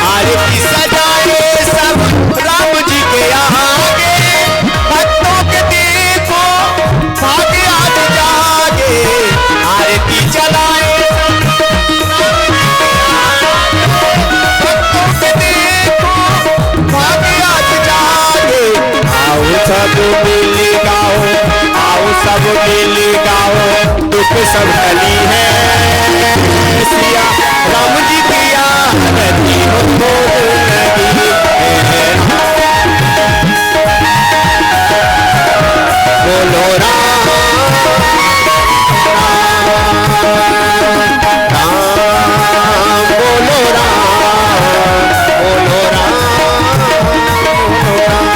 आरती सजाए सब राम जी के आगे, भक्तों के देखो भाग्य आज जागे। आरती चलाए भक्तों के देखो भाग्य आज जागे। आओ सब मिल गाओ, आओ सब मिल गाओ, दुख सब टली है, सिया राम जी की आरती होने लगी है। बोलो राम, राम, बोलो राम, बोलो राम, बोलो राम।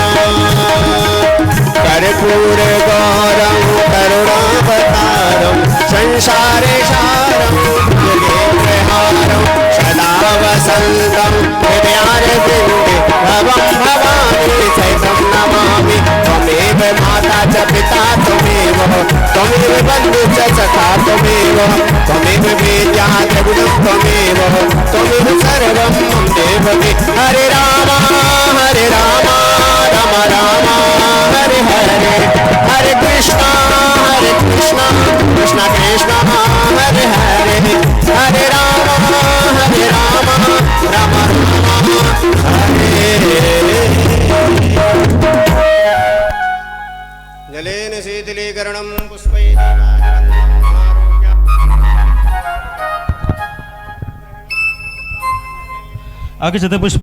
कर्पूर गौरम करुणावतारम संसारे सारम भुजगेन्द्रहारम सदा वसंतम हृदयारविंदे भवं भवानी सहितं नमामि। त्वमेव माता च पिता त्वमेव, त्वमेव बन्धु च सखा त्वमेव, त्वमेव वेद्या च गुरुः त्वमेव, त्वमेव सर्वं मम देवते। हरे राम, हरे राम, राम राम, हरे हरे, हरे कृष्णा, कृष्णा कृष्णा, हरे हरे, हरे राम, राम राम, हरे। जलेन शीतलीकरणं पुष्पैः आगे चलते पुष्प